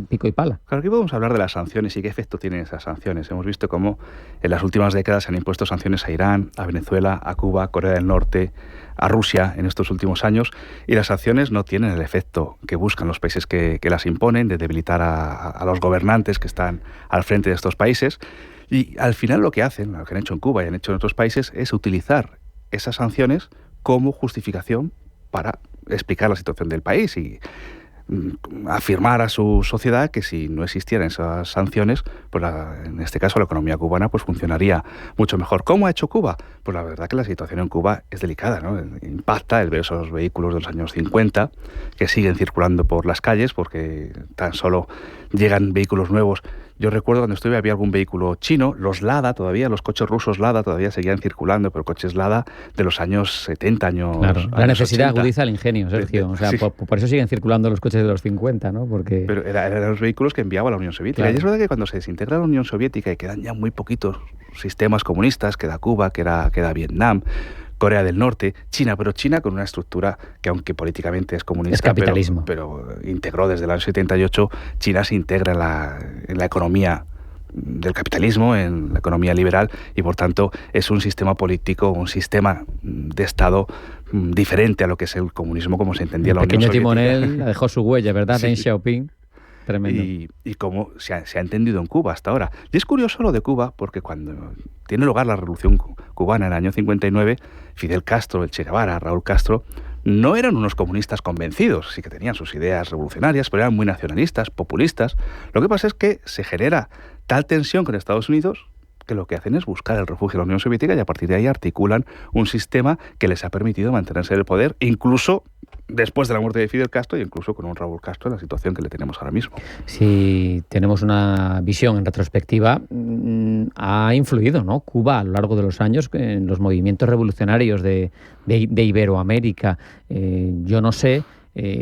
pico y pala? Claro, aquí podemos hablar de las sanciones y qué efecto tienen esas sanciones. Hemos visto cómo en las últimas décadas se han impuesto sanciones a Irán, a Venezuela, a Cuba, a Corea del Norte, a Rusia en estos últimos años, y las sanciones no tienen el efecto que buscan los países que las imponen, de debilitar a los gobernantes que están al frente de estos países. Y al final lo que hacen, lo que han hecho en Cuba y han hecho en otros países, es utilizar esas sanciones como justificación para explicar la situación del país y afirmar a su sociedad que si no existieran esas sanciones, pues en este caso la economía cubana pues funcionaría mucho mejor. ¿Cómo ha hecho Cuba? Pues la verdad que la situación en Cuba es delicada, ¿no? Impacta el ver esos vehículos de los años 50 que siguen circulando por las calles, porque tan solo llegan vehículos nuevos. Yo recuerdo cuando estuve había algún vehículo chino, los Lada todavía, los coches rusos Lada todavía seguían circulando, pero coches Lada de los años 70, años. Claro, la necesidad 80. agudiza el ingenio, Sergio. O sea, sí. por eso siguen circulando los coches de los 50, ¿no? Porque... Pero eran los vehículos que enviaba la Unión Soviética. Claro. Y es verdad que cuando se desintegra la Unión Soviética y quedan ya muy poquitos sistemas comunistas, queda Cuba, queda Vietnam, Corea del Norte, China, pero China con una estructura que, aunque políticamente es comunista, es capitalismo, pero integró desde el año 78, China se integra en la economía del capitalismo, en la economía liberal, y por tanto es un sistema político, un sistema de Estado diferente a lo que es el comunismo como se entendía la Unión Soviética. Pequeño timonel dejó su huella, ¿verdad? Sí. Deng Xiaoping. Tremendo. Y cómo se ha entendido en Cuba hasta ahora. Y es curioso lo de Cuba, porque cuando tiene lugar la revolución cubana en el año 59, Fidel Castro, el Che Guevara, Raúl Castro, no eran unos comunistas convencidos, sí que tenían sus ideas revolucionarias, pero eran muy nacionalistas, populistas. Lo que pasa es que se genera tal tensión con Estados Unidos que lo que hacen es buscar el refugio en la Unión Soviética, y a partir de ahí articulan un sistema que les ha permitido mantenerse en el poder, incluso después de la muerte de Fidel Castro, y incluso con un Raúl Castro en la situación que le tenemos ahora mismo. Si tenemos una visión en retrospectiva, ha influido, ¿no?, Cuba a lo largo de los años en los movimientos revolucionarios de Iberoamérica. Yo no sé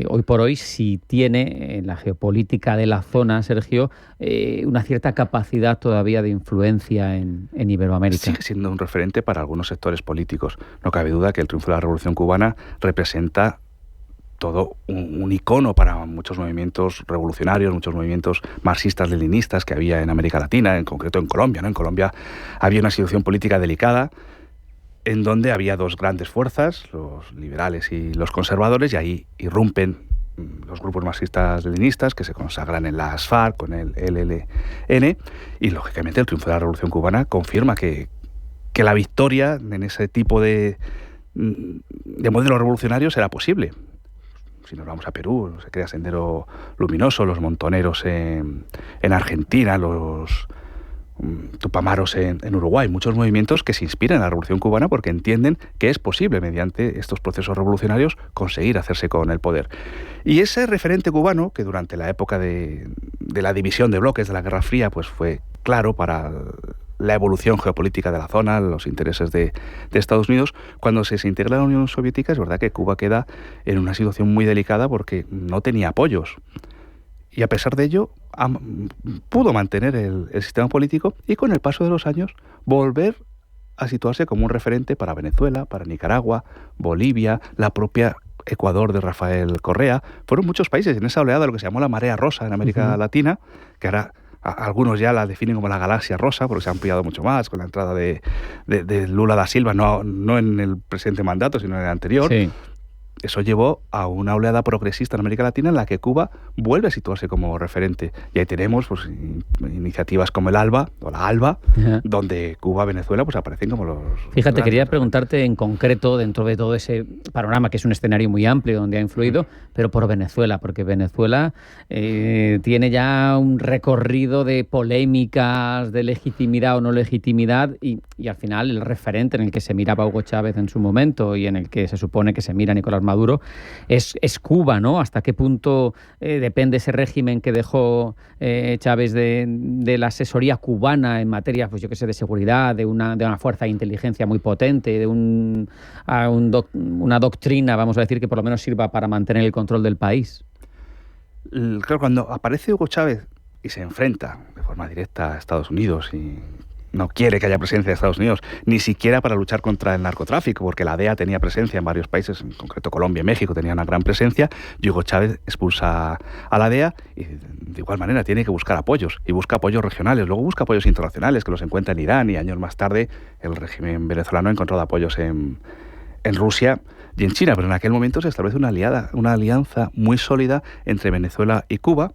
hoy por hoy si tiene en la geopolítica de la zona, Sergio, una cierta capacidad todavía de influencia en Iberoamérica. Sigue siendo un referente para algunos sectores políticos. No cabe duda que el triunfo de la Revolución Cubana representa todo un icono para muchos movimientos revolucionarios, muchos movimientos marxistas, leninistas que había en América Latina, en concreto en Colombia, ¿no? En Colombia había una situación política delicada, en donde había dos grandes fuerzas, los liberales y los conservadores, y ahí irrumpen los grupos marxistas-leninistas que se consagran en las FARC con el ELN, y lógicamente el triunfo de la Revolución Cubana confirma que la victoria en ese tipo de modelo revolucionario será posible. Si nos vamos a Perú, se crea Sendero Luminoso, los Montoneros en Argentina, los Tupamaros en Uruguay, muchos movimientos que se inspiran en la Revolución Cubana porque entienden que es posible, mediante estos procesos revolucionarios, conseguir hacerse con el poder. Y ese referente cubano, que durante la época de la división de bloques de la Guerra Fría, pues fue claro para la evolución geopolítica de la zona, los intereses de Estados Unidos, cuando se integra la Unión Soviética, es verdad que Cuba queda en una situación muy delicada porque no tenía apoyos. Y a pesar de ello, pudo mantener el sistema político y con el paso de los años volver a situarse como un referente para Venezuela, para Nicaragua, Bolivia, la propia Ecuador de Rafael Correa. Fueron muchos países en esa oleada, lo que se llamó la marea rosa en América Latina, que ahora algunos ya la definen como la galaxia rosa, porque se ha ampliado mucho más con la entrada de Lula da Silva, no en el presente mandato, sino en el anterior. Sí. Eso llevó a una oleada progresista en América Latina en la que Cuba vuelve a situarse como referente. Y ahí tenemos pues, iniciativas como el ALBA, o la ALBA, donde Cuba, Venezuela, pues aparecen como los... Fíjate, quería preguntarte en concreto, dentro de todo ese panorama, que es un escenario muy amplio donde ha influido, pero por Venezuela, porque Venezuela tiene ya un recorrido de polémicas, de legitimidad o no legitimidad, y al final el referente en el que se miraba Hugo Chávez en su momento y en el que se supone que se mira Nicolás Maduro es Cuba, ¿no? ¿Hasta qué punto depende ese régimen que dejó Chávez de la asesoría cubana en materia, pues yo qué sé, de seguridad, de una fuerza de inteligencia muy potente, de una doctrina, vamos a decir, que por lo menos sirva para mantener el control del país? Claro, cuando aparece Hugo Chávez y se enfrenta de forma directa a Estados Unidos y no quiere que haya presencia de Estados Unidos, ni siquiera para luchar contra el narcotráfico, porque la DEA tenía presencia en varios países, en concreto Colombia y México tenía una gran presencia, y Hugo Chávez expulsa a la DEA y de igual manera tiene que buscar apoyos, y busca apoyos regionales, luego busca apoyos internacionales, que los encuentra en Irán, y años más tarde el régimen venezolano ha encontrado apoyos en Rusia y en China, pero en aquel momento se establece una alianza muy sólida entre Venezuela y Cuba.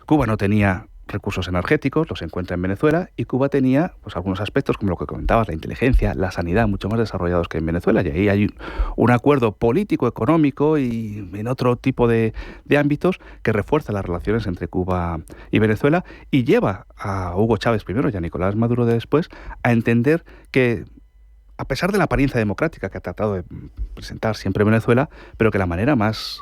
Cuba no tenía recursos energéticos, los encuentra en Venezuela, y Cuba tenía pues algunos aspectos como lo que comentabas, la inteligencia, la sanidad, mucho más desarrollados que en Venezuela, y ahí hay un acuerdo político, económico y en otro tipo de ámbitos que refuerza las relaciones entre Cuba y Venezuela y lleva a Hugo Chávez primero y a Nicolás Maduro después a entender que, a pesar de la apariencia democrática que ha tratado de presentar siempre Venezuela, pero que la manera más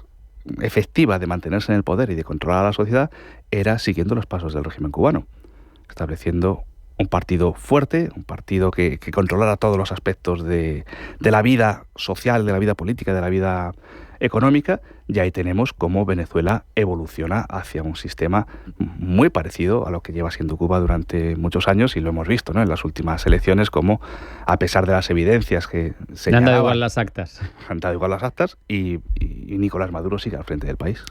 efectiva de mantenerse en el poder y de controlar a la sociedad era siguiendo los pasos del régimen cubano, estableciendo un partido fuerte, un partido que controlara todos los aspectos de la vida social, de la vida política, de la vida económica, y ahí tenemos cómo Venezuela evoluciona hacia un sistema muy parecido a lo que lleva siendo Cuba durante muchos años, y lo hemos visto, ¿no?, en las últimas elecciones, como a pesar de las evidencias que se han dado igual las actas. Han dado igual las actas y Nicolás Maduro sigue al frente del país.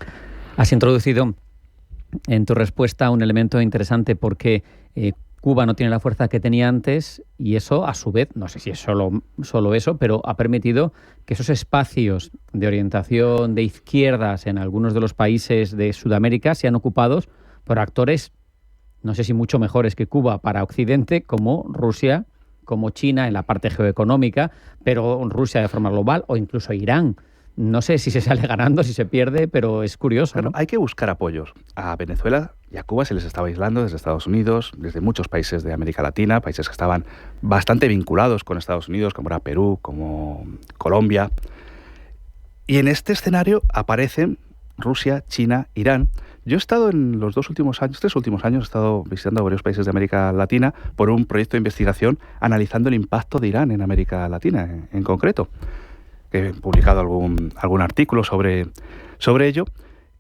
Has introducido en tu respuesta un elemento interesante porque Cuba no tiene la fuerza que tenía antes y eso, a su vez, no sé si es solo eso, pero ha permitido que esos espacios de orientación de izquierdas en algunos de los países de Sudamérica sean ocupados por actores, no sé si mucho mejores que Cuba para Occidente, como Rusia, como China en la parte geoeconómica, pero Rusia de forma global o incluso Irán. No sé si se sale ganando, si se pierde, pero es curioso, claro, ¿no? Hay que buscar apoyos. A Venezuela y a Cuba se les estaba aislando desde Estados Unidos, desde muchos países de América Latina, países que estaban bastante vinculados con Estados Unidos, como era Perú, como Colombia. Y en este escenario aparecen Rusia, China, Irán. Yo he estado en los 3 últimos años, he estado visitando varios países de América Latina por un proyecto de investigación analizando el impacto de Irán en América Latina, en concreto. He publicado algún artículo sobre ello,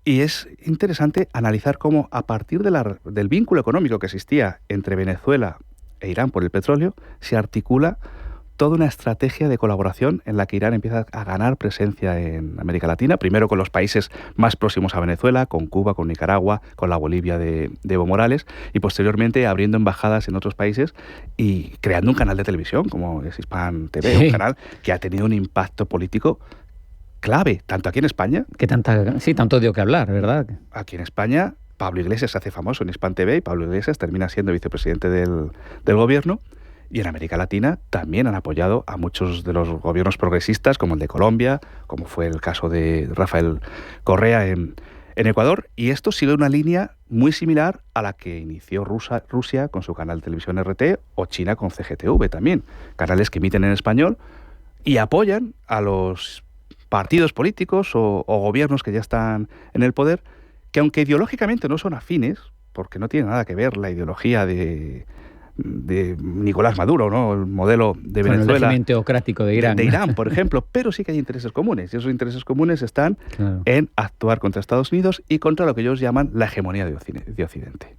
y es interesante analizar cómo a partir del vínculo económico que existía entre Venezuela e Irán por el petróleo se articula toda una estrategia de colaboración en la que Irán empieza a ganar presencia en América Latina, primero con los países más próximos a Venezuela, con Cuba, con Nicaragua, con la Bolivia de Evo Morales, y posteriormente abriendo embajadas en otros países y creando un canal de televisión como es Hispan TV, un canal que ha tenido un impacto político clave, tanto aquí en España... tanto dio que hablar, ¿verdad? Aquí en España, Pablo Iglesias se hace famoso en Hispan TV y Pablo Iglesias termina siendo vicepresidente del gobierno. Y en América Latina también han apoyado a muchos de los gobiernos progresistas, como el de Colombia, como fue el caso de Rafael Correa en Ecuador. Y esto sigue una línea muy similar a la que inició Rusia con su canal de televisión RT o China con CGTV también. Canales que emiten en español y apoyan a los partidos políticos o gobiernos que ya están en el poder, que aunque ideológicamente no son afines, porque no tiene nada que ver la ideología de Nicolás Maduro, ¿no? El modelo de Venezuela. Con el régimen teocrático de Irán. De Irán, por ejemplo. Pero sí que hay intereses comunes. Y esos intereses comunes están en actuar contra Estados Unidos y contra lo que ellos llaman la hegemonía de Occidente.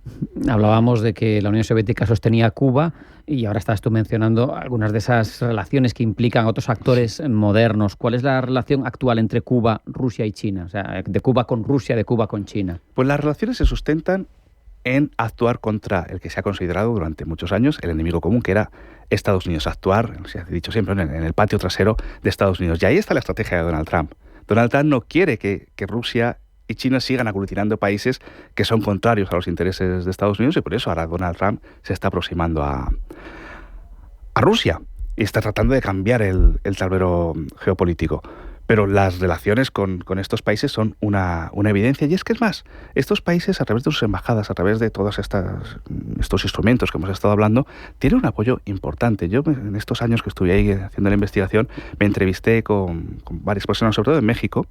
Hablábamos de que la Unión Soviética sostenía a Cuba y ahora estás tú mencionando algunas de esas relaciones que implican a otros actores modernos. ¿Cuál es la relación actual entre Cuba, Rusia y China? O sea, de Cuba con Rusia, de Cuba con China. Pues las relaciones se sustentan en actuar contra el que se ha considerado durante muchos años el enemigo común, que era Estados Unidos. Actuar, se ha dicho siempre, en el patio trasero de Estados Unidos. Y ahí está la estrategia de Donald Trump. Donald Trump no quiere que Rusia y China sigan aglutinando países que son contrarios a los intereses de Estados Unidos, y por eso ahora Donald Trump se está aproximando a Rusia y está tratando de cambiar el tablero geopolítico. Pero las relaciones con estos países son una evidencia. Y es que es más, estos países, a través de sus embajadas, a través de todos estos instrumentos que hemos estado hablando, tienen un apoyo importante. Yo, en estos años que estuve ahí haciendo la investigación, me entrevisté con varias personas, sobre todo en México,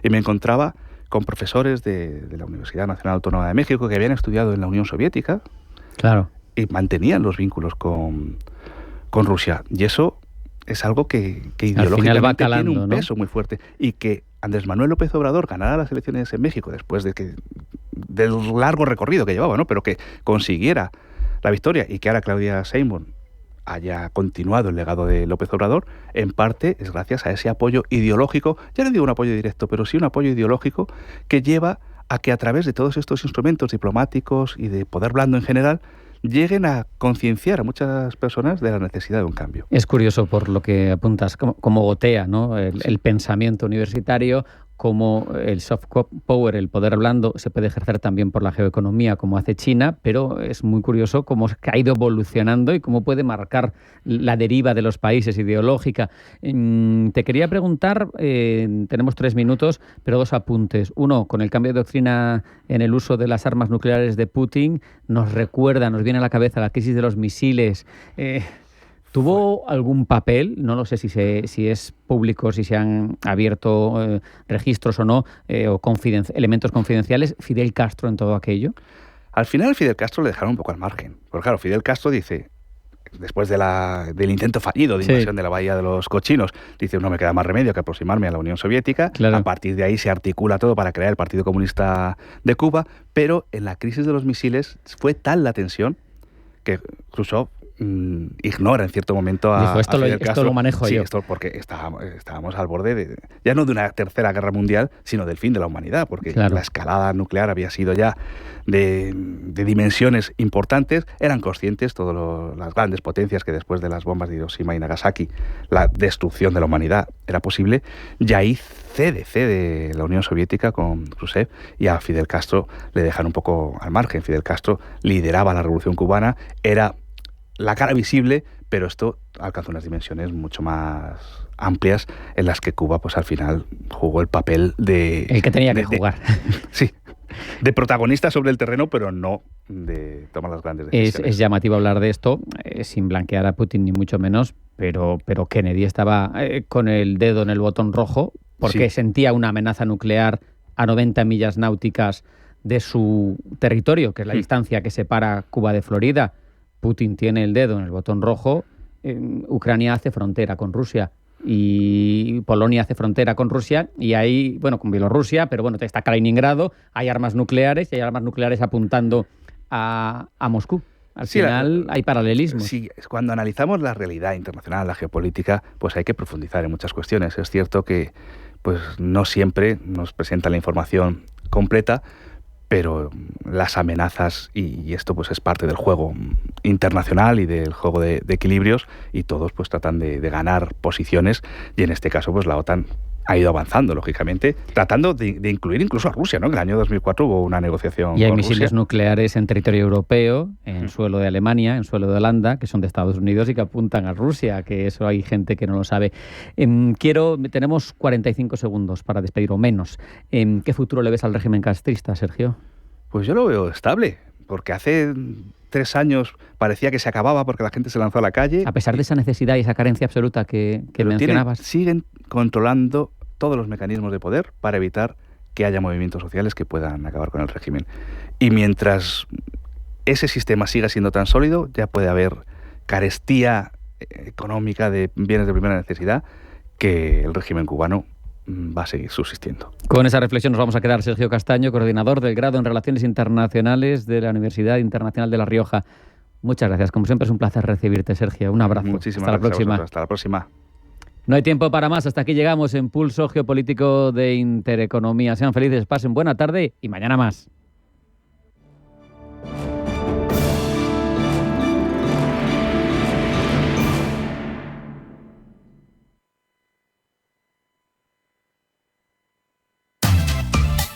y me encontraba con profesores de la Universidad Nacional Autónoma de México que habían estudiado en la Unión Soviética. Claro. Y mantenían los vínculos con Rusia. Y eso es algo que ideológicamente va calando, tiene un peso muy fuerte, y que Andrés Manuel López Obrador ganara las elecciones en México después del largo recorrido que llevaba, ¿no? Pero que consiguiera la victoria y que ahora Claudia Sheinbaum haya continuado el legado de López Obrador, en parte es gracias a ese apoyo ideológico, ya no digo un apoyo directo, pero sí un apoyo ideológico que lleva a que a través de todos estos instrumentos diplomáticos y de poder blando en general, lleguen a concienciar a muchas personas de la necesidad de un cambio. Es curioso por lo que apuntas, como gotea, ¿no? El pensamiento universitario, como el soft power, el poder blando, se puede ejercer también por la geoeconomía, como hace China, pero es muy curioso cómo ha ido evolucionando y cómo puede marcar la deriva de los países ideológica. Te quería preguntar, tenemos 3 minutos, pero 2 apuntes. Uno, con el cambio de doctrina en el uso de las armas nucleares de Putin, nos viene a la cabeza la crisis de los misiles. ¿Tuvo algún papel? No lo sé si es público, si se han abierto registros o no, o elementos confidenciales, Fidel Castro en todo aquello. Al final Fidel Castro le dejaron un poco al margen. Porque claro, Fidel Castro dice, después del intento fallido de invasión de la Bahía de los Cochinos, dice, no me queda más remedio que aproximarme a la Unión Soviética. Claro. A partir de ahí se articula todo para crear el Partido Comunista de Cuba, pero en la crisis de los misiles fue tal la tensión que Khrushchev ignora en cierto momento a Fidel Castro. Esto lo manejo yo. Esto porque estábamos al borde ya no de una tercera guerra mundial, sino del fin de la humanidad, porque la escalada nuclear había sido ya de dimensiones importantes. Eran conscientes todas las grandes potencias que después de las bombas de Hiroshima y Nagasaki la destrucción de la humanidad era posible, y ahí cede la Unión Soviética con Khrushchev, y a Fidel Castro le dejan un poco al margen. Fidel Castro lideraba la Revolución Cubana, era la cara visible, pero esto alcanzó unas dimensiones mucho más amplias en las que Cuba, pues al final jugó el papel de... El que tenía que jugar. Sí, de protagonista sobre el terreno, pero no de tomar las grandes decisiones. Es llamativo hablar de esto, sin blanquear a Putin ni mucho menos, pero Kennedy estaba con el dedo en el botón rojo porque sentía una amenaza nuclear a 90 millas náuticas de su territorio, que es la distancia que separa Cuba de Florida. Putin tiene el dedo en el botón rojo, Ucrania hace frontera con Rusia y Polonia hace frontera con Rusia, y ahí, con Bielorrusia, pero está Kaliningrado, hay armas nucleares, y hay armas nucleares apuntando a Moscú. Al final hay paralelismos. Sí, cuando analizamos la realidad internacional, la geopolítica, pues hay que profundizar en muchas cuestiones. Es cierto que pues no siempre nos presenta la información completa, pero las amenazas, y esto pues es parte del juego internacional y del juego de equilibrios, y todos pues tratan de ganar posiciones, y en este caso pues la OTAN ha ido avanzando, lógicamente, tratando de incluir incluso a Rusia, ¿no? En el año 2004 hubo una negociación y hay con misiles Rusia. nucleares en territorio europeo, en suelo de Alemania, en suelo de Holanda, que son de Estados Unidos y que apuntan a Rusia, que eso hay gente que no lo sabe. Tenemos 45 segundos para despedir, o menos. ¿Qué futuro le ves al régimen castrista, Sergio? Pues yo lo veo estable, porque hace 3 años parecía que se acababa porque la gente se lanzó a la calle. A pesar de esa necesidad y esa carencia absoluta que mencionabas. Siguen controlando todos los mecanismos de poder para evitar que haya movimientos sociales que puedan acabar con el régimen. Y mientras ese sistema siga siendo tan sólido, ya puede haber carestía económica de bienes de primera necesidad, que el régimen cubano va a seguir subsistiendo. Con esa reflexión nos vamos a quedar. Sergio Castaño, coordinador del grado en Relaciones Internacionales de la Universidad Internacional de La Rioja. Muchas gracias. Como siempre es un placer recibirte, Sergio. Un abrazo. Muchísimas gracias. Hasta la próxima. Hasta la próxima. No hay tiempo para más. Hasta aquí llegamos en Pulso Geopolítico de Intereconomía. Sean felices, pasen buena tarde y mañana más.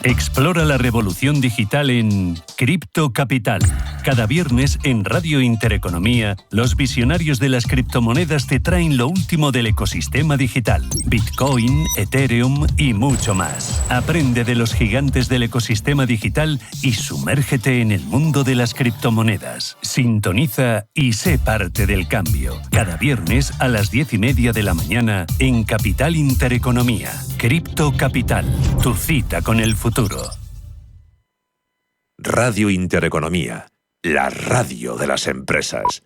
Explora la revolución digital en Cripto Capital. Cada viernes en Radio Intereconomía, los visionarios de las criptomonedas te traen lo último del ecosistema digital. Bitcoin, Ethereum y mucho más. Aprende de los gigantes del ecosistema digital y sumérgete en el mundo de las criptomonedas. Sintoniza y sé parte del cambio. Cada viernes a las 10:30 de la mañana en Capital Intereconomía. Cripto Capital, tu cita con el futuro. Radio Intereconomía, la radio de las empresas.